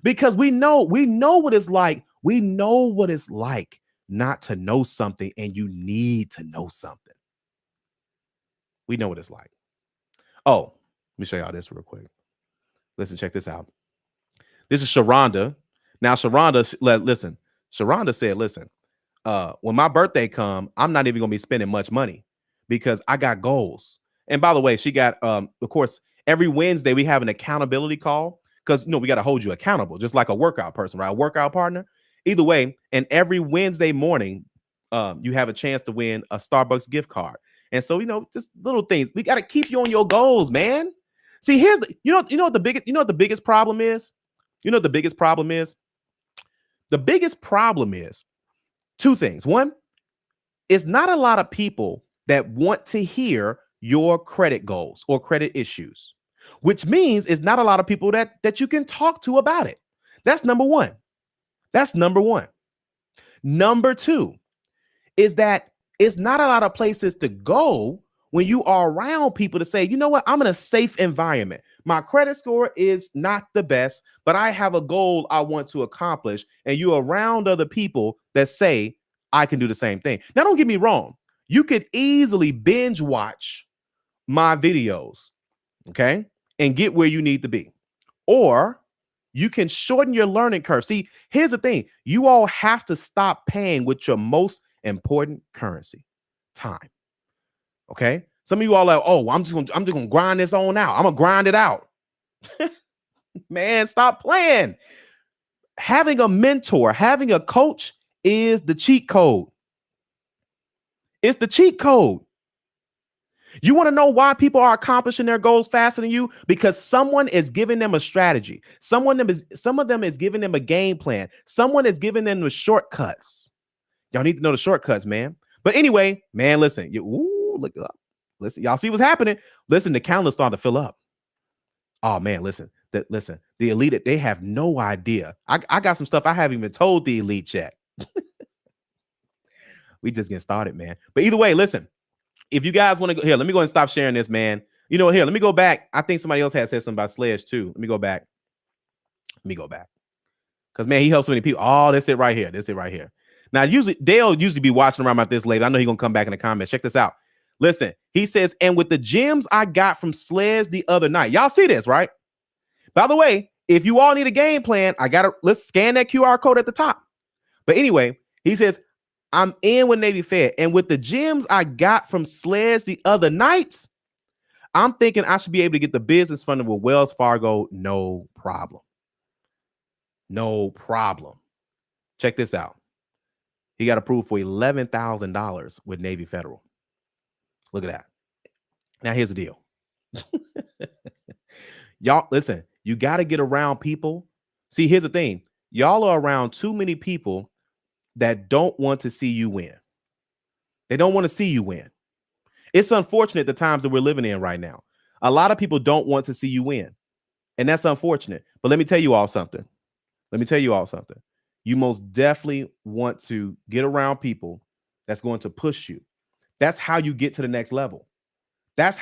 A: Because we know what it's like. We know what it's like not to know something, and you need to know something. We know what it's like. Oh, let me show y'all this real quick. Listen, check this out. This is Sharonda. Now, Sharonda said, listen, when my birthday come, I'm not even going to be spending much money because I got goals. And by the way, she got, of course, every Wednesday we have an accountability call because, we got to hold you accountable, just like a workout person, right? A workout partner. Either way, and every Wednesday morning, you have a chance to win a Starbucks gift card. And so, just little things. We got to keep you on your goals, man. See, here's the biggest problem is. You know what the biggest problem is? The biggest problem is two things. One, it's not a lot of people that want to hear your credit goals or credit issues, which means it's not a lot of people that you can talk to about it. That's number one. Number two is that it's not a lot of places to go when you are around people to say, you know what, I'm in a safe environment. My credit score is not the best, but I have a goal I want to accomplish. And you're around other people that say, I can do the same thing. Now, don't get me wrong. You could easily binge watch my videos, okay, and get where you need to be. Or you can shorten your learning curve. See, here's the thing. You all have to stop paying with your most important currency, time. Okay. Some of you all are like, oh, I'm just gonna grind this on out. I'm gonna grind it out. Man, stop playing. Having a mentor, having a coach is the cheat code. It's the cheat code. You want to know why people are accomplishing their goals faster than you? Because someone is giving them a strategy. Some of them is giving them a game plan. Someone is giving them the shortcuts. Y'all need to know the shortcuts, man. But anyway, man, listen. Look up. Listen, y'all see what's happening. Listen, the calendar's starting to fill up. Oh man, listen. The elite, they have no idea. I got some stuff I haven't even told the elite yet. We just getting started, man. But either way, listen. If you guys want to go here, let me go and stop sharing this, man. Here, let me go back. I think somebody else had said something about Sledge too. Let me go back. Because man, he helps so many people. Oh, that's it right here. Now, Dale usually be watching around about this later. I know he's gonna come back in the comments. Check this out. Listen, he says, and with the gems I got from Sledge the other night. Y'all see this, right? By the way, if you all need a game plan, let's scan that QR code at the top. But anyway, he says, I'm in with Navy Fed, and with the gems I got from Sledge the other night, I'm thinking I should be able to get the business funded with Wells Fargo. No problem. Check this out. He got approved for $11,000 with Navy Federal. Look at that. Now, here's the deal. Y'all, listen, you got to get around people. See, here's the thing. Y'all are around too many people that don't want to see you win. They don't want to see you win. It's unfortunate the times that we're living in right now. A lot of people don't want to see you win. And that's unfortunate. But let me tell you all something. You most definitely want to get around people that's going to push you. That's how you get to the next level. Guys.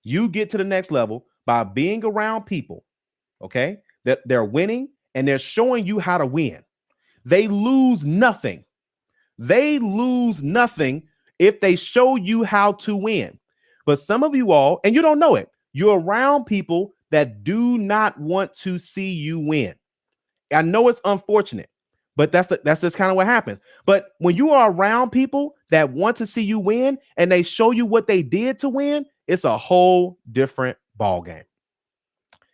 A: You get to the next level by being around people, okay, that they're winning and they're showing you how to win. They lose nothing. If they show you how to win. But some of you all, and you don't know it, you're around people that do not want to see you win. I know it's unfortunate, but that's just kind of what happens. But when you are around people that want to see you win and they show you what they did to win, it's a whole different ball game.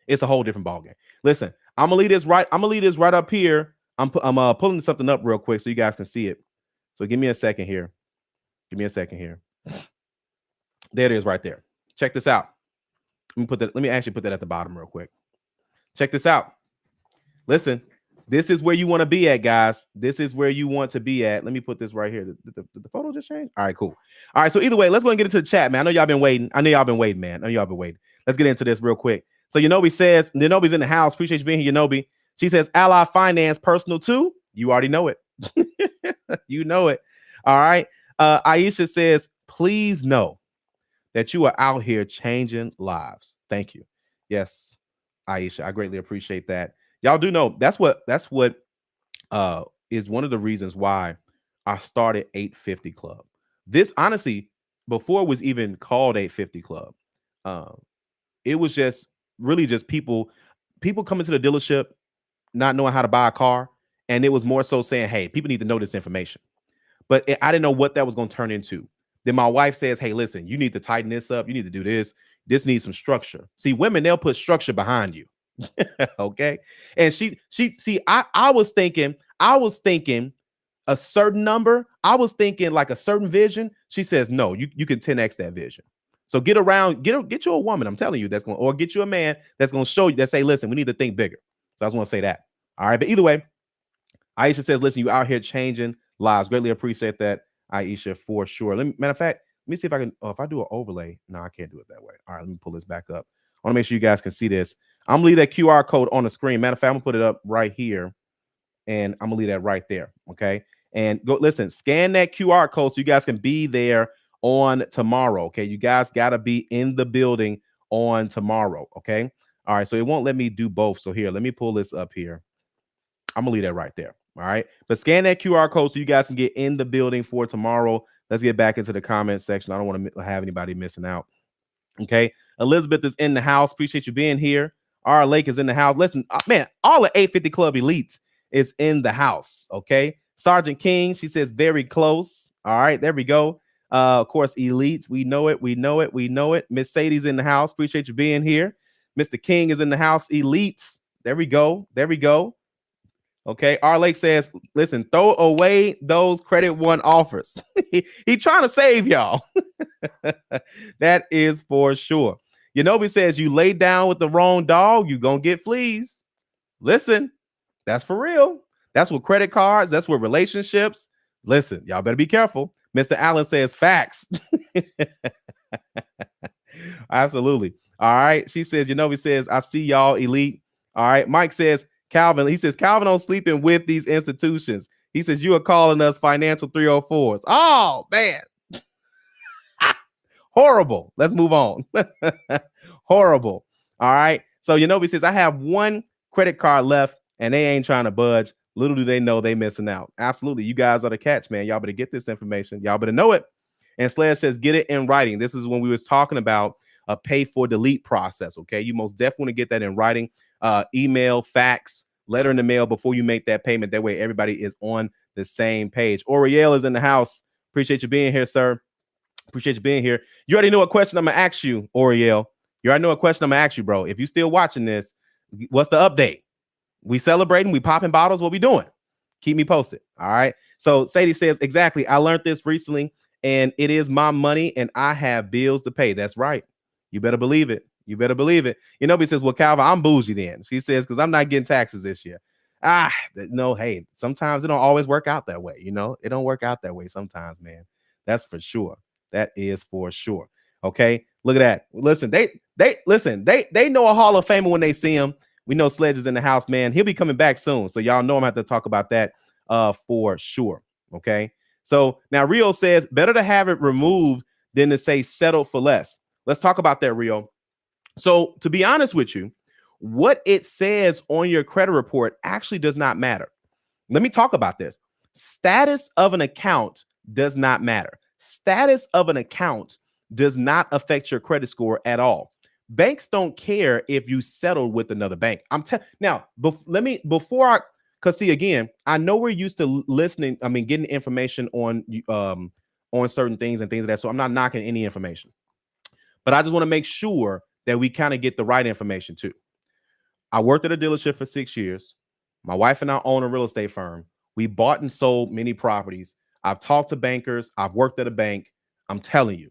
A: Listen, I'm gonna leave this right up here. I'm pulling something up real quick so you guys can see it. So give me a second here. Give me a second here. There it is right there. Check this out. Let me actually put that at the bottom real quick. Check this out. Listen, this is where you want to be at, guys. This is where you want to be at. Let me put this right here. Did the photo just change? All right, cool. All right, so either way, let's go and get into the chat, man. I know y'all been waiting. Man. I know y'all been waiting. Let's get into this real quick. So Yanobi says, Yanobi's in the house. Appreciate you being here, Yanobi. She says, Ally Finance personal too. You already know it. You know it. All right. Aisha says, please know that you are out here changing lives. Thank you. Yes, Aisha, I greatly appreciate that. Y'all do know that's what is one of the reasons why I started 850 Club. This honestly, before it was even called 850 Club, it was just really just people coming to the dealership not knowing how to buy a car, and it was more so saying, hey, people need to know this information. But I didn't know what that was going to turn into. Then my wife says, hey, listen, you need to tighten this up. You need to do this. This needs some structure. See, women, they'll put structure behind you. Okay. And I was thinking a certain number. I was thinking like a certain vision. She says, no, you can 10x that vision. So get you a woman. I'm telling you or get you a man that's going to show you that say, listen, we need to think bigger. So I just want to say that. All right. But either way, Aisha says, listen, you out here changing lives. Greatly appreciate that, Aisha, for sure. Matter of fact, let me see if I can, if I do an overlay. No, I can't do it that way. All right, let me pull this back up. I want to make sure you guys can see this. I'm gonna leave that QR code on the screen. Matter of fact, I'm gonna put it up right here, and I'm gonna leave that right there. Okay, and go listen, scan that QR code so you guys can be there on tomorrow. Okay, you guys gotta be in the building on tomorrow. Okay, all right. So it won't let me do both. So here, let me pull this up here. I'm gonna leave that right there. All right, but scan that QR code so you guys can get in the building for tomorrow. Let's get back into the comment section. I don't want to have anybody missing out. Okay, Elizabeth is in the house. Appreciate you being here. Our Lake is in the house. Listen, man, all the 850 Club elites is in the house. Okay, Sergeant King, she says very close. All right, there we go. Of course, elites, we know it. Miss Sadie's in the house. Appreciate you being here. Mr. King is in the house. Elites, there we go. Okay, our Lake says, listen, throw away those Credit One offers. he trying to save y'all. That is for sure. Yanobi says, you lay down with the wrong dog, you gonna get fleas. Listen, that's for real. That's with credit cards. That's with relationships. Listen, y'all better be careful. Mr. Allen says, facts. Absolutely. All right. She says, Yanobi says, I see y'all elite. All right. Mike says, Calvin, he says, Calvin on sleeping with these institutions. He says, you are calling us financial 304s. Oh, man. Horrible. Let's move on. Horrible. All right. So Yanobi says, I have one credit card left and they ain't trying to budge. Little do they know they missing out. Absolutely. You guys are the catch, man. Y'all better get this information. Y'all better know it. And Slash says, get it in writing. This is when we was talking about a pay for delete process. Okay. You most definitely want to get that in writing. Email, fax, letter in the mail before you make that payment. That way everybody is on the same page. Oriel is in the house. Appreciate you being here, sir. Appreciate you being here. You already know what question I'm going to ask you, Oriel. You already know what question I'm going to ask you, bro. If you still watching this, what's the update? We celebrating? We popping bottles? What we doing? Keep me posted. All right. So Sadie says, exactly. I learned this recently and it is my money and I have bills to pay. That's right. You better believe it. You better believe it. He says, well, Calvin, I'm bougie then. She says, because I'm not getting taxes this year. No, hey, sometimes it don't always work out that way. It don't work out that way sometimes, man. That's for sure. That is for sure. Okay. Look at that. Listen, they know a Hall of Famer when they see him. We know Sledge is in the house, man. He'll be coming back soon. So y'all know I'm going to have to talk about that for sure. Okay. So now Rio says better to have it removed than to say settle for less. Let's talk about that, Rio. So to be honest with you, what it says on your credit report actually does not matter. Let me talk about this. Status of an account does not matter. Status of an account does not affect your credit score at all. Banks don't care if you settled with another bank. Because see, again, I know we're used to listening. I mean, getting information on certain things and things of that. So I'm not knocking any information, but I just want to make sure that we kind of get the right information too. I worked at a dealership for 6 years. My wife and I own a real estate firm. We bought and sold many properties. I've talked to bankers. I've worked at a bank. I'm telling you,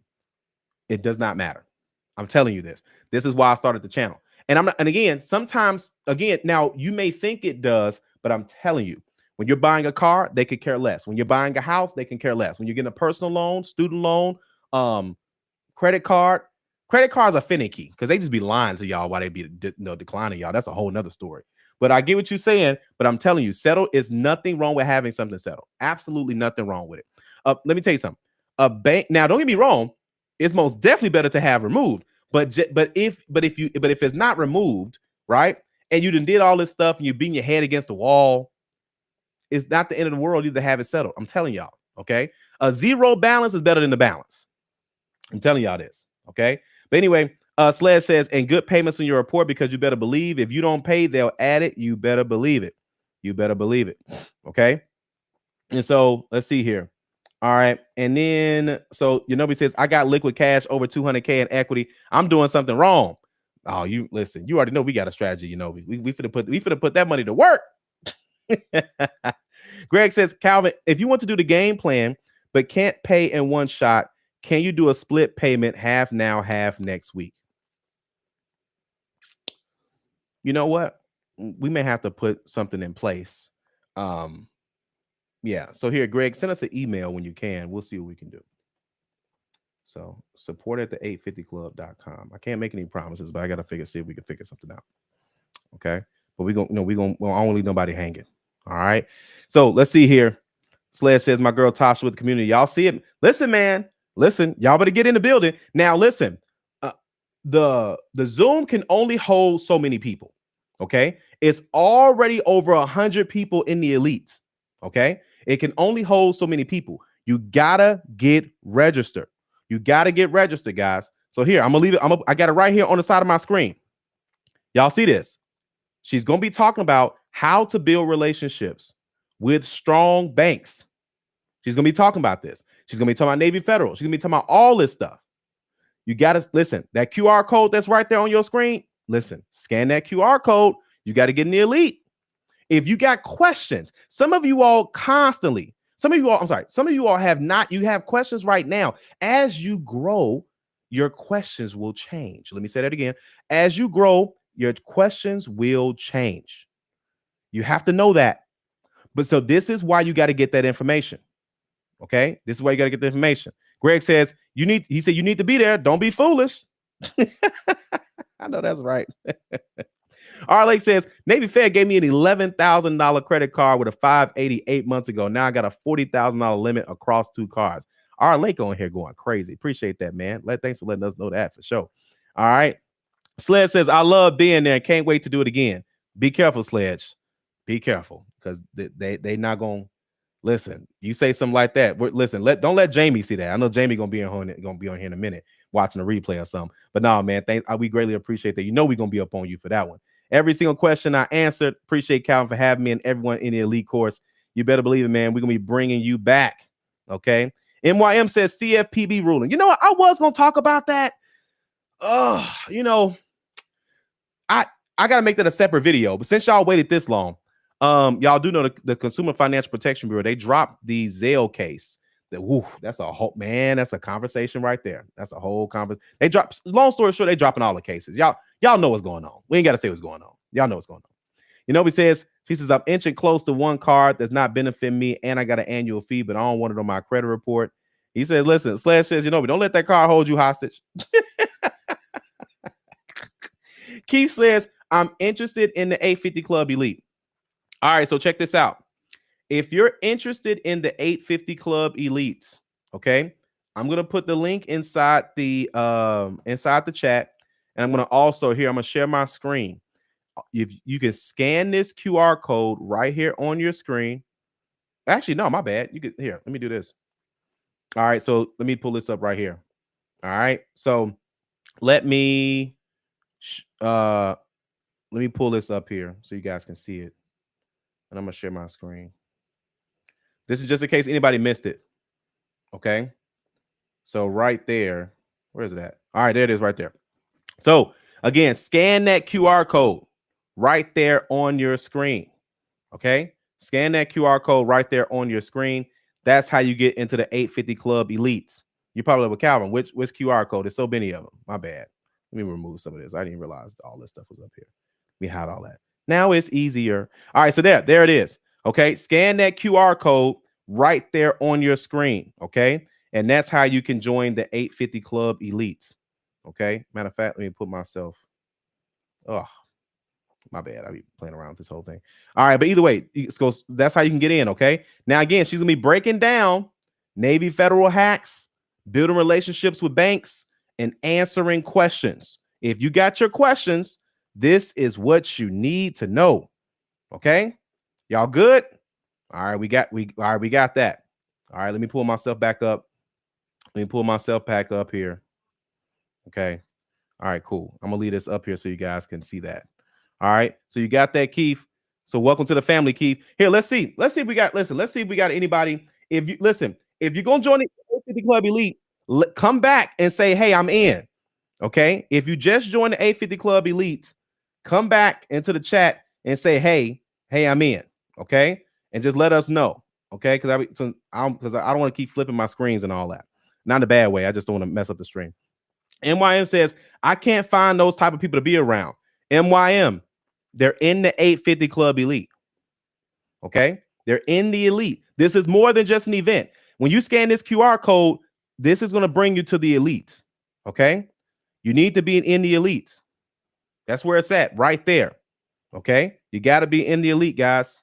A: it does not matter. I'm telling you this. This is why I started the channel. And I'm not, and again, sometimes, again, now you may think it does, but I'm telling you, when you're buying a car, they could care less. When you're buying a house, they can care less. When you're getting a personal loan, student loan, credit cards are finicky because they just be lying to y'all while they be declining y'all. That's a whole nother story. But I get what you're saying, but I'm telling you, settle is nothing wrong with having something settled. Absolutely nothing wrong with it. Let me tell you something. A bank, now don't get me wrong, it's most definitely better to have removed. But if it's not removed, right, and you did all this stuff and you beating your head against the wall, it's not the end of the world either to have it settled. I'm telling y'all, okay? A zero balance is better than the balance. I'm telling y'all this, okay? But anyway, Sledge says, and good payments on your report because you better believe if you don't pay, they'll add it. You better believe it. You better believe it, okay? And so let's see here. All right. And then, so, nobody says, I got liquid cash over 200K in equity. I'm doing something wrong. Oh, you listen, you already know we got a strategy. We finna put that money to work. Greg says, Calvin, if you want to do the game plan, but can't pay in one shot, can you do a split payment, half now, half next week? You know what? We may have to put something in place. Yeah. So here, Greg, send us an email when you can. We'll see what we can do. So support at the 850club.com. I can't make any promises, but I got to see if we can figure something out. Okay. But we don't leave nobody hanging. All right. So let's see here. Sledge says, my girl Tasha with the community. Y'all see it? Listen, man. Listen, y'all better get in the building. Now, listen, the Zoom can only hold so many people. Okay. It's already over 100 people in the elite. Okay. It can only hold so many people. You gotta get registered. You gotta get registered, guys. So here, I'm gonna leave it. I got it right here on the side of my screen. Y'all see this? She's gonna be talking about how to build relationships with strong banks. She's gonna be talking about this. She's gonna be talking about Navy Federal. She's gonna be talking about all this stuff. You gotta listen. That QR code that's right there on your screen. Listen, scan that QR code. You got to get in the elite. If you got questions, some of you all have not, you have questions right now. As you grow, your questions will change. Let me say that again. As you grow, your questions will change. You have to know that. But so this is why you got to get that information. Okay. This is why you got to get the information. Greg says, he said, you need to be there. Don't be foolish. I know that's right. Lake says, Navy Fed gave me an $11,000 credit card with a 588 months ago. Now I got a $40,000 limit across 2 cards. Lake on here going crazy. Appreciate that, man. Thanks for letting us know that for sure. All right. Sledge says, I love being there and can't wait to do it again. Be careful, Sledge. Be careful because they not going to listen. You say something like that. Listen, don't let Jamie see that. I know Jamie gonna be on here in a minute watching a replay or something. But no, man, we greatly appreciate that. We're gonna be up on you for that one. Every single question I answered. Appreciate Calvin for having me and everyone in the elite course. You better believe it, man. We're gonna be bringing you back. Okay. MYM says CFPB ruling. You know what? I was gonna talk about that. I gotta make that a separate video. But since y'all waited this long, y'all do know the Consumer Financial Protection Bureau, they dropped the Zelle case. That's a whole, man, that's a conversation right there. That's a whole conversation. They dropped, long story short, they dropping all the cases. Y'all know what's going on. We ain't got to say what's going on. Y'all know what's going on. She says, I'm inching close to one card that's not benefiting me, and I got an annual fee, but I don't want it on my credit report. He says, listen, Slash says, don't let that card hold you hostage. Keith says, I'm interested in the 850 Club Elite. All right, so check this out. If you're interested in the 850 Club Elites, okay, I'm gonna put the link inside the chat, and I'm gonna also here. I'm gonna share my screen. If you can scan this QR code right here on your screen. Actually, no, my bad. You could here. Let me do this. All right, so let me pull this up right here. All right, so let me pull this up here so you guys can see it, and I'm gonna share my screen. This is just in case anybody missed it. Okay. So right there, where is it at? All right, there it is right there. So again, scan that QR code right there on your screen. Okay. Scan that QR code right there on your screen. That's how you get into the 850 Club Elites. You probably have a Calvin. Which QR code? There's so many of them. My bad. Let me remove some of this. I didn't realize all this stuff was up here. We had all that. Now it's easier. All right. So there it is. Okay. Scan that QR code right there on your screen. Okay. And that's how you can join the 850 Club Elites. Okay. Matter of fact, let me put myself. Oh, my bad. I'll be playing around with this whole thing. All right. But either way, so that's how you can get in. Okay. Now, again, she's going to be breaking down Navy federal hacks, building relationships with banks, and answering questions. If you got your questions, this is what you need to know. Okay. Y'all good? All right. We got that. All right. Let me pull myself back up. Let me pull myself back up here. Okay. All right, cool. I'm gonna leave this up here so you guys can see that. All right. So you got that, Keith. So welcome to the family, Keith. Here, let's see. Let's see if we got anybody. If you're gonna join the 850 Club Elite, come back and say, hey, I'm in. Okay. If you just joined the 850 Club Elite, come back into the chat and say, hey, I'm in. Okay. And just let us know. Okay. Because I don't want to keep flipping my screens and all that. Not in a bad way. I just don't want to mess up the stream. MYM says, I can't find those type of people to be around. MYM, they're in the 850 Club Elite. Okay. They're in the elite. This is more than just an event. When you scan this QR code, this is going to bring you to the elite. Okay. You need to be in the elite. That's where it's at right there. Okay. You got to be in the elite, guys.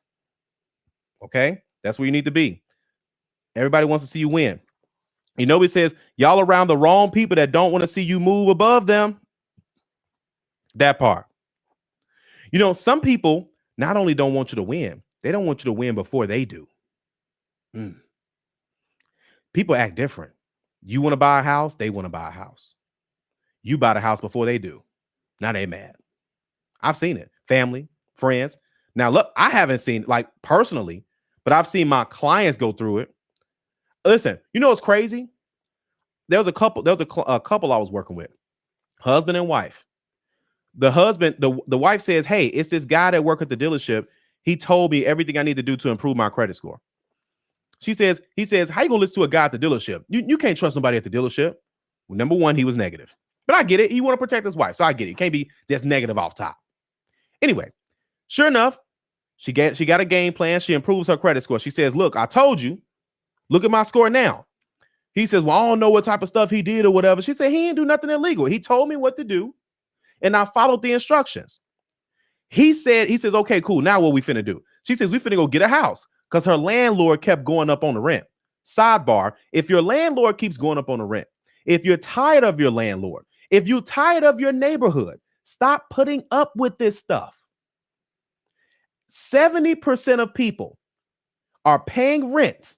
A: Okay. That's where you need to be. Everybody wants to see you win. You know, it says y'all around the wrong people that don't want to see you move above them. That part. You know, some people not only don't want you to win, they don't want you to win before they do. People act different. You want to buy a house, they want to buy a house. You buy the house before they do. Now they mad. I've seen it. Family, friends. Now, look, I haven't seen like personally, but I've seen my clients go through it. Listen, you know what's crazy? There was a couple I was working with, husband and wife. The husband, the wife says, hey, it's this guy that worked at the dealership. He told me everything I need to do to improve my credit score. He says, how you gonna listen to a guy at the dealership? You can't trust nobody at the dealership. Well, number one, he was negative. But I get it. He want to protect his wife. So I get it. It can't be this negative off top. Anyway, sure enough, she got a game plan. She improves her credit score. She says, look, I told you, look at my score now. He says, well, I don't know what type of stuff he did or whatever. She said, he didn't do nothing illegal. He told me what to do, and I followed the instructions. He says, okay, cool. Now what we finna do? She says, we finna go get a house because her landlord kept going up on the rent. Sidebar, if your landlord keeps going up on the rent, if you're tired of your landlord, if you're tired of your neighborhood, stop putting up with this stuff. 70% of people are paying rent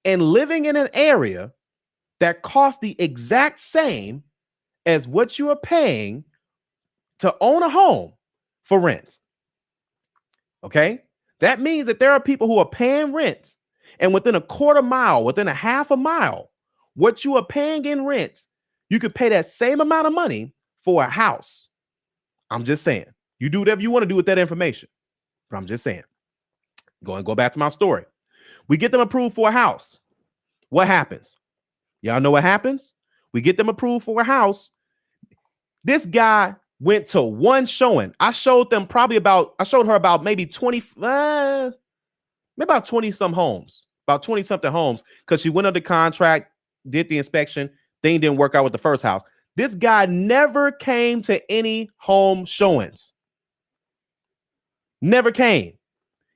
A: and living in an area that costs the exact same as what you are paying to own a home for rent. Okay? That means that there are people who are paying rent, and within a quarter mile, within a half a mile, what you are paying in rent, you could pay that same amount of money for a house. I'm just saying. You do whatever you want to do with that information. But I'm just saying. Go back to my story. We get them approved for a house. What happens? Y'all know what happens? We get them approved for a house. This guy went to one showing. I showed her about maybe 20, maybe about 20 some homes, about 20 something homes, because she went under contract, did the inspection, thing didn't work out with the first house. This guy never came to any home showings. Never came.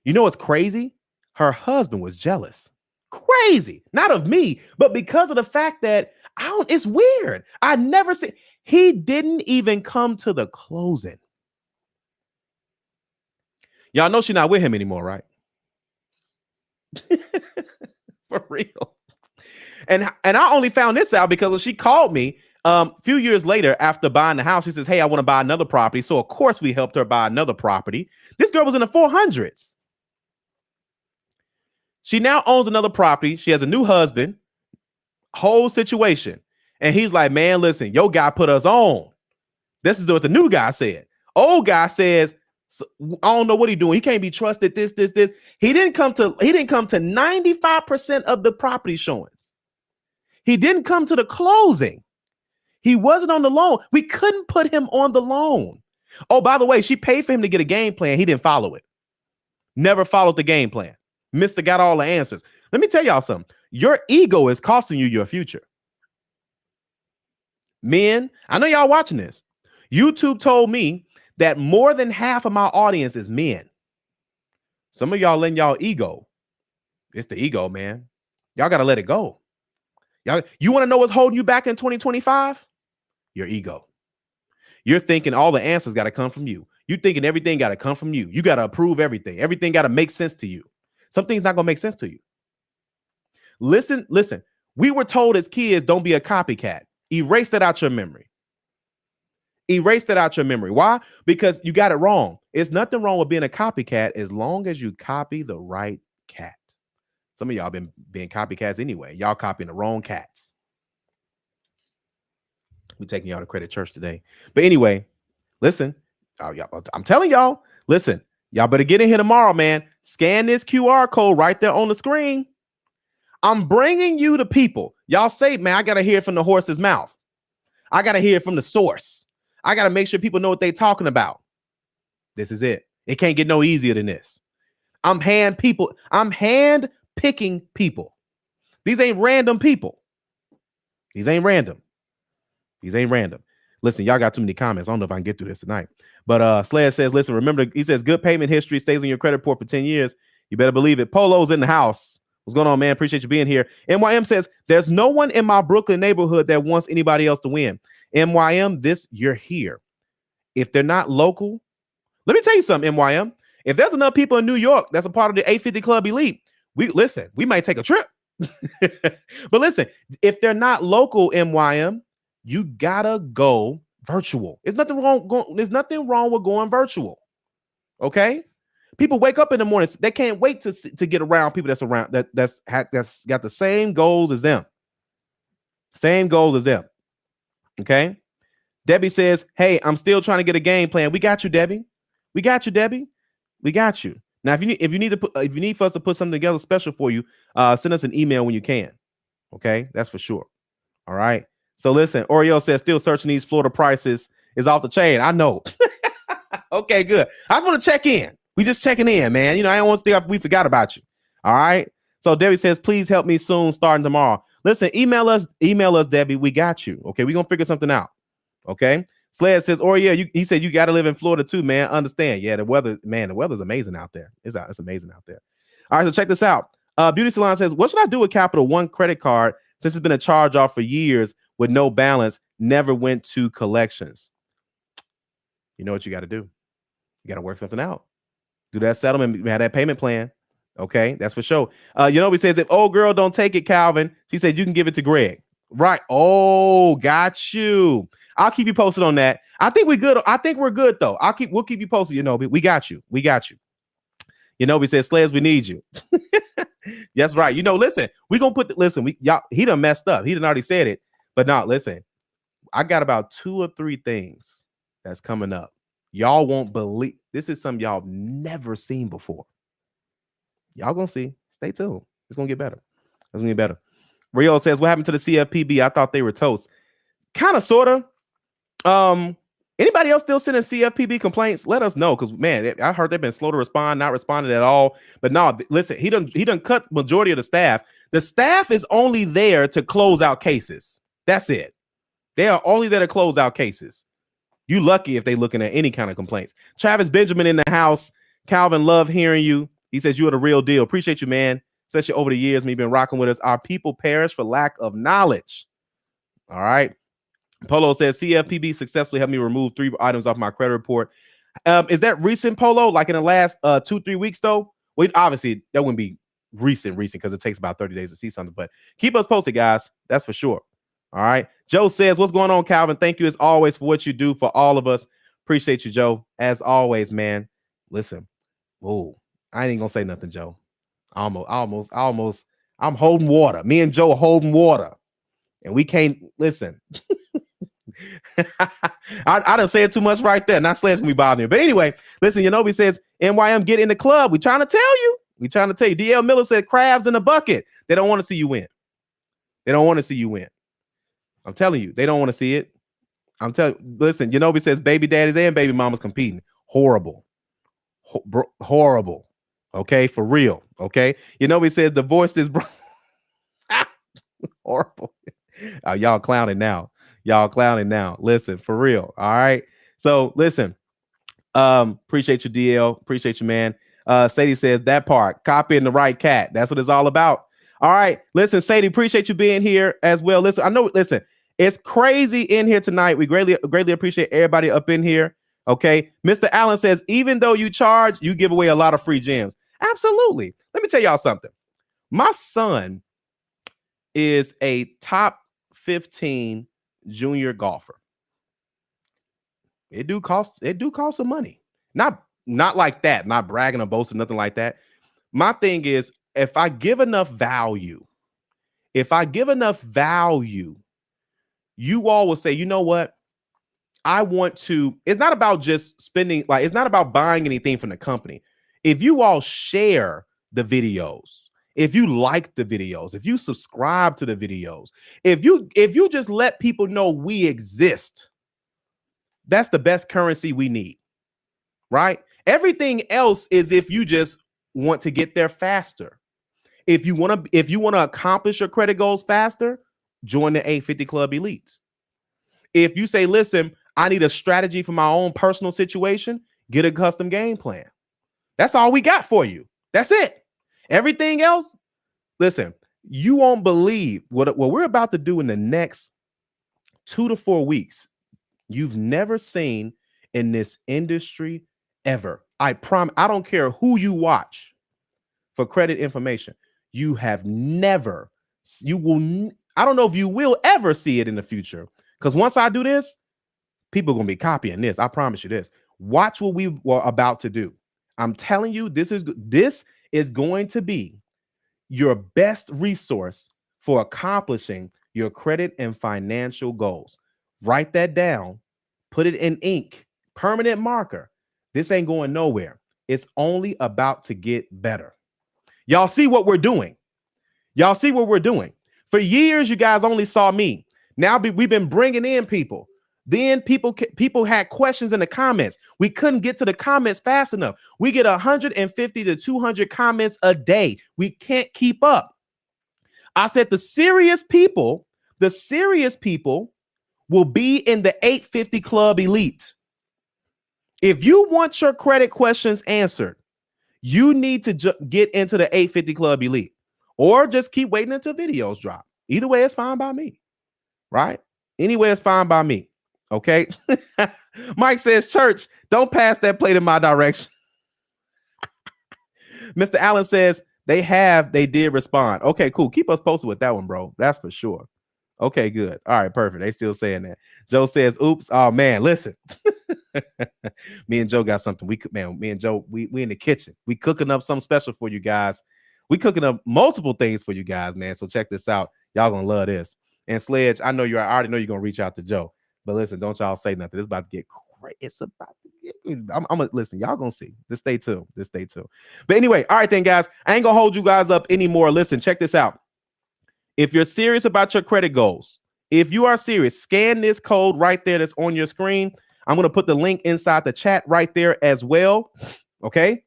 A: You know what's crazy? Her husband was jealous. Crazy. Not of me, but because of the fact that it's weird. I never see. He didn't even come to the closing. Y'all know she's not with him anymore, right? For real. And I only found this out because when she called me a few years later after buying the house, she says, hey, I want to buy another property. So of course we helped her buy another property. This girl was in the 400s. She now owns another property. She has a new husband, whole situation. And he's like, man, listen, your guy put us on. This is what the new guy said. Old guy says, So, I don't know what he's doing. He can't be trusted. This. He didn't come to 95% of the property showings. He didn't come to the closing. He wasn't on the loan. We couldn't put him on the loan. Oh, by the way, she paid for him to get a game plan. He didn't follow it. Never followed the game plan. Mister got all the answers. Let me tell y'all something. Your ego is costing you your future. Men, I know y'all watching this. YouTube told me that more than half of my audience is men. Some of y'all letting y'all ego. It's the ego, man. Y'all got to let it go. You want to know what's holding you back in 2025? Your ego. You're thinking all the answers got to come from you. You're thinking everything got to come from you. You got to approve everything. Everything got to make sense to you. Something's not going to make sense to you. Listen. We were told as kids, don't be a copycat. Erase that out your memory. Erase that out your memory. Why? Because you got it wrong. It's nothing wrong with being a copycat as long as you copy the right cat. Some of y'all been being copycats anyway. Y'all copying the wrong cats. We taking y'all to Credit Church today. But anyway, listen. I'm telling y'all, listen. Y'all better get in here tomorrow, man. Scan this QR code right there on the screen. I'm bringing you the people. Y'all say, man, I got to hear it from the horse's mouth. I got to hear it from the source. I got to make sure people know what they're talking about. This is it. It can't get no easier than this. I'm hand picking people. These ain't random people. These ain't random. Listen, y'all got too many comments. I don't know if I can get through this tonight. But Sled says, listen, remember, he says, good payment history stays on your credit report for 10 years. You better believe it. Polo's in the house. What's going on, man? Appreciate you being here. MYM says, there's no one in my Brooklyn neighborhood that wants anybody else to win. MYM, you're here. If they're not local, let me tell you something, MYM. If there's enough people in New York that's a part of the 850 Club Elite, we might take a trip. But listen, if they're not local, MYM, you gotta go virtual. There's nothing wrong with going virtual. Okay? People wake up in the morning, they can't wait to get around people that's got the same goals as them. Okay? Debbie says, hey, I'm still trying to get a game plan. We got you, Debbie. We got you. Now, if you need for us to put something together special for you, send us an email when you can. Okay, that's for sure. All right. So listen, Oriel says still searching these Florida prices is off the chain. I know. Okay, good. I just want to check in. We just checking in, man. I don't want to think we forgot about you. All right. So Debbie says, please help me soon, starting tomorrow. Listen, email us, Debbie. We got you. Okay, we're gonna figure something out. Okay. Sled says, he said you got to live in Florida too, man. Understand? Yeah, the weather's amazing out there. It's amazing out there. All right, so check this out. Beauty Salon says, what should I do with Capital One credit card since it's been a charge off for years with no balance, never went to collections? You know what you got to do? You got to work something out. Do that settlement, have that payment plan. Okay, that's for sure. He says, if old girl don't take it, Calvin, she said you can give it to Greg. Right. Oh, got you. I'll keep you posted on that. I think we're good. I think we're good though. We'll keep you posted. We got you. We said, Sleds, we need you. That's right. Listen, we gonna he done messed up. He done already said it. But no, listen, I got about 2 or 3 things that's coming up. Y'all won't believe. This is something y'all never seen before. Y'all gonna see. Stay tuned. It's gonna get better. Rio says, what happened to the CFPB? I thought they were toast. Kind of, sort of. Anybody else still sending CFPB complaints? Let us know, because man, I heard they've been slow to respond, not responding at all. But no, listen, he done cut majority of the staff. The staff is only there to close out cases. That's it. They are only there to close out cases. You lucky if they looking at any kind of complaints. Travis Benjamin in the house. Calvin, love hearing you. He says you are the real deal. Appreciate you, man. Especially over the years, you've been rocking with us. Our people perish for lack of knowledge. All right. Polo says CFPB successfully helped me remove 3 items off my credit report. Is that recent, Polo? Like in the last 2-3 weeks, though? Well, obviously, that wouldn't be recent because it takes about 30 days to see something. But keep us posted, guys. That's for sure. All right. Joe says, what's going on, Calvin? Thank you as always for what you do for all of us. Appreciate you, Joe. As always, man. Listen. Whoa. I ain't gonna say nothing, Joe. I'm holding water. Me and Joe are holding water. And we can't listen. I done said too much right there. Not Sledge gonna be bothering you. But anyway, listen, Yanobi says, NYM, get in the club. We trying to tell you. We trying to tell you. DL Miller said, crabs in a bucket. They don't want to see you win. They don't want to see you win. I'm telling you, they don't want to see it. I'm telling you, listen, Yanobi says, baby daddies and baby mamas competing. Horrible. Horrible. Okay, for real. Okay. Yanobi says, the voice is horrible. Y'all clowning now. Y'all clowning now. Listen, for real. All right. So listen. Appreciate you, DL. Appreciate you, man. Sadie says that part, copying the right cat. That's what it's all about. All right. Listen, Sadie, appreciate you being here as well. Listen, I know, listen, it's crazy in here tonight. We greatly appreciate everybody up in here. Okay. Mr. Allen says, even though you charge, you give away a lot of free gems. Absolutely. Let me tell y'all something. My son is a top 15 junior golfer. It do cost some money. Not like that, not bragging or boasting, nothing like that. My thing is, if I give enough value, you all will say, you know what? I want to, it's not about just spending, like, it's not about buying anything from the company. If you all share the videos, if you like the videos, if you subscribe to the videos, if you just let people know we exist, that's the best currency we need, right? Everything else is if you just want to get there faster. If you want to accomplish your credit goals faster, join the 850 Club Elite. If you say, listen, I need a strategy for my own personal situation, get a custom game plan. That's all we got for you. That's it. Everything else, listen, you won't believe what we're about to do in the next 2 to 4 weeks. You've never seen in this industry ever. I promise. I don't care who you watch for credit information. You have never, you will, I don't know if you will ever see it in the future. Because once I do this, people are going to be copying this. I promise you this. Watch what we were about to do. I'm telling you, this is going to be your best resource for accomplishing your credit and financial goals. Write that down, put it in ink, permanent marker. This ain't going nowhere. It's only about to get better. Y'all see what we're doing. Y'all see what we're doing. For years, you guys only saw me. Now we've been bringing in people. Then people had questions in the comments. We couldn't get to the comments fast enough. We get 150 to 200 comments a day. We can't keep up. I said the serious people will be in the 850 Club Elite. If you want your credit questions answered, you need to get into the 850 Club Elite, or just keep waiting until videos drop. Either way, it's fine by me, right? Anyway, it's fine by me. Okay. Mike says, church, don't pass that plate in my direction. Mr. Allen says they did respond. Okay, cool. Keep us posted with that one, bro. That's for sure. Okay, good. All right, perfect. They still saying that. Joe says, oops. Oh man, listen. Me and Joe got something. Me and Joe, we in the kitchen. We cooking up something special for you guys. We cooking up multiple things for you guys, man. So check this out. Y'all gonna love this. And Sledge, I already know you're gonna reach out to Joe. But listen, don't y'all say nothing. It's about to get crazy. It's about to get good. I'm gonna listen. Y'all gonna see. Just stay tuned. But anyway, all right then, guys. I ain't gonna hold you guys up anymore. Listen, check this out. If you're serious about your credit goals, if you are serious, scan this code right there that's on your screen. I'm gonna put the link inside the chat right there as well. Okay.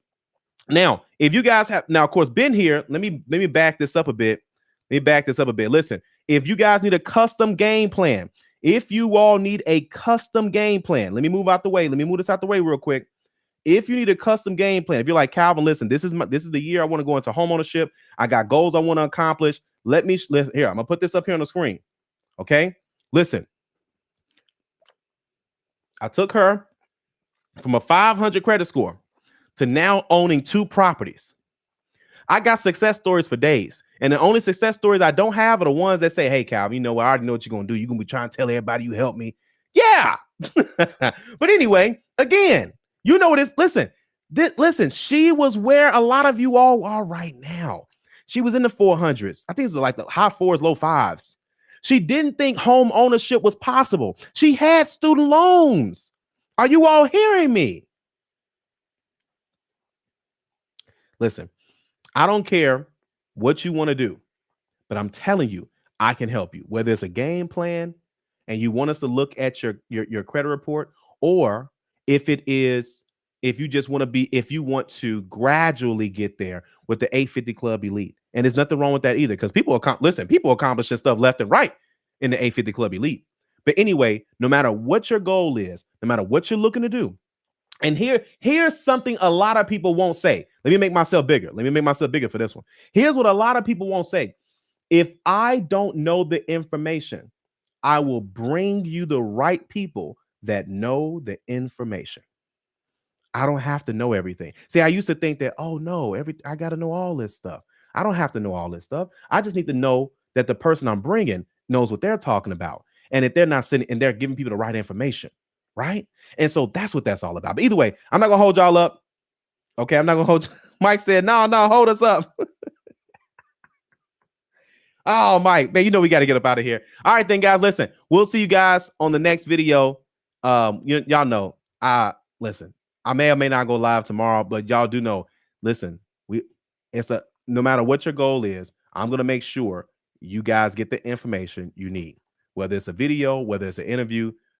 A: Now, if you guys have of course, been here, let me back this up a bit. Listen, if you guys need a custom game plan. If you all need a custom game plan, let me move out the way. Let me move this out the way real quick. If you need a custom game plan, if you're like, Calvin, listen, this is the year I want to go into homeownership. I got goals I want to accomplish. Here, I'm gonna put this up here on the screen. Okay, listen. I took her from a 500 credit score to now owning 2 properties. I got success stories for days. And the only success stories I don't have are the ones that say, hey, Calvin, you know what? I already know what you're going to do. You're going to be trying to tell everybody you help me. Yeah. But anyway, again, you know what it is. Listen, she was where a lot of you all are right now. She was in the 400s. I think it was like the high 4s, low 5s. She didn't think home ownership was possible. She had student loans. Are you all hearing me? Listen, I don't care what you want to do, but I'm telling you, I can help you. Whether it's a game plan and you want us to look at your credit report, or if it is, if you just want to be, if you want to gradually get there with the 850 Club Elite. And there's nothing wrong with that either, because people accomplishing stuff left and right in the 850 Club Elite. But anyway, no matter what your goal is, no matter what you're looking to do, and here's something a lot of people won't say. Let me make myself bigger. Let me make myself bigger for this one. Here's what a lot of people won't say. If I don't know the information, I will bring you the right people that know the information. I don't have to know everything. See, I used to think that, oh no, I got to know all this stuff. I don't have to know all this stuff. I just need to know that the person I'm bringing knows what they're talking about, and that they're not sitting and they're giving people the right information, right? And so that's what that's all about. But either way, I'm not gonna hold y'all up. Okay, I'm not gonna hold. Mike said, no, hold us up. Oh, Mike, man, you know we got to get up out of here. All right, then, guys, listen, we'll see you guys on the next video. Y'all know, listen, I may or may not go live tomorrow, but y'all do know, listen, no matter what your goal is, I'm going to make sure you guys get the information you need, whether it's a video, whether it's an interview,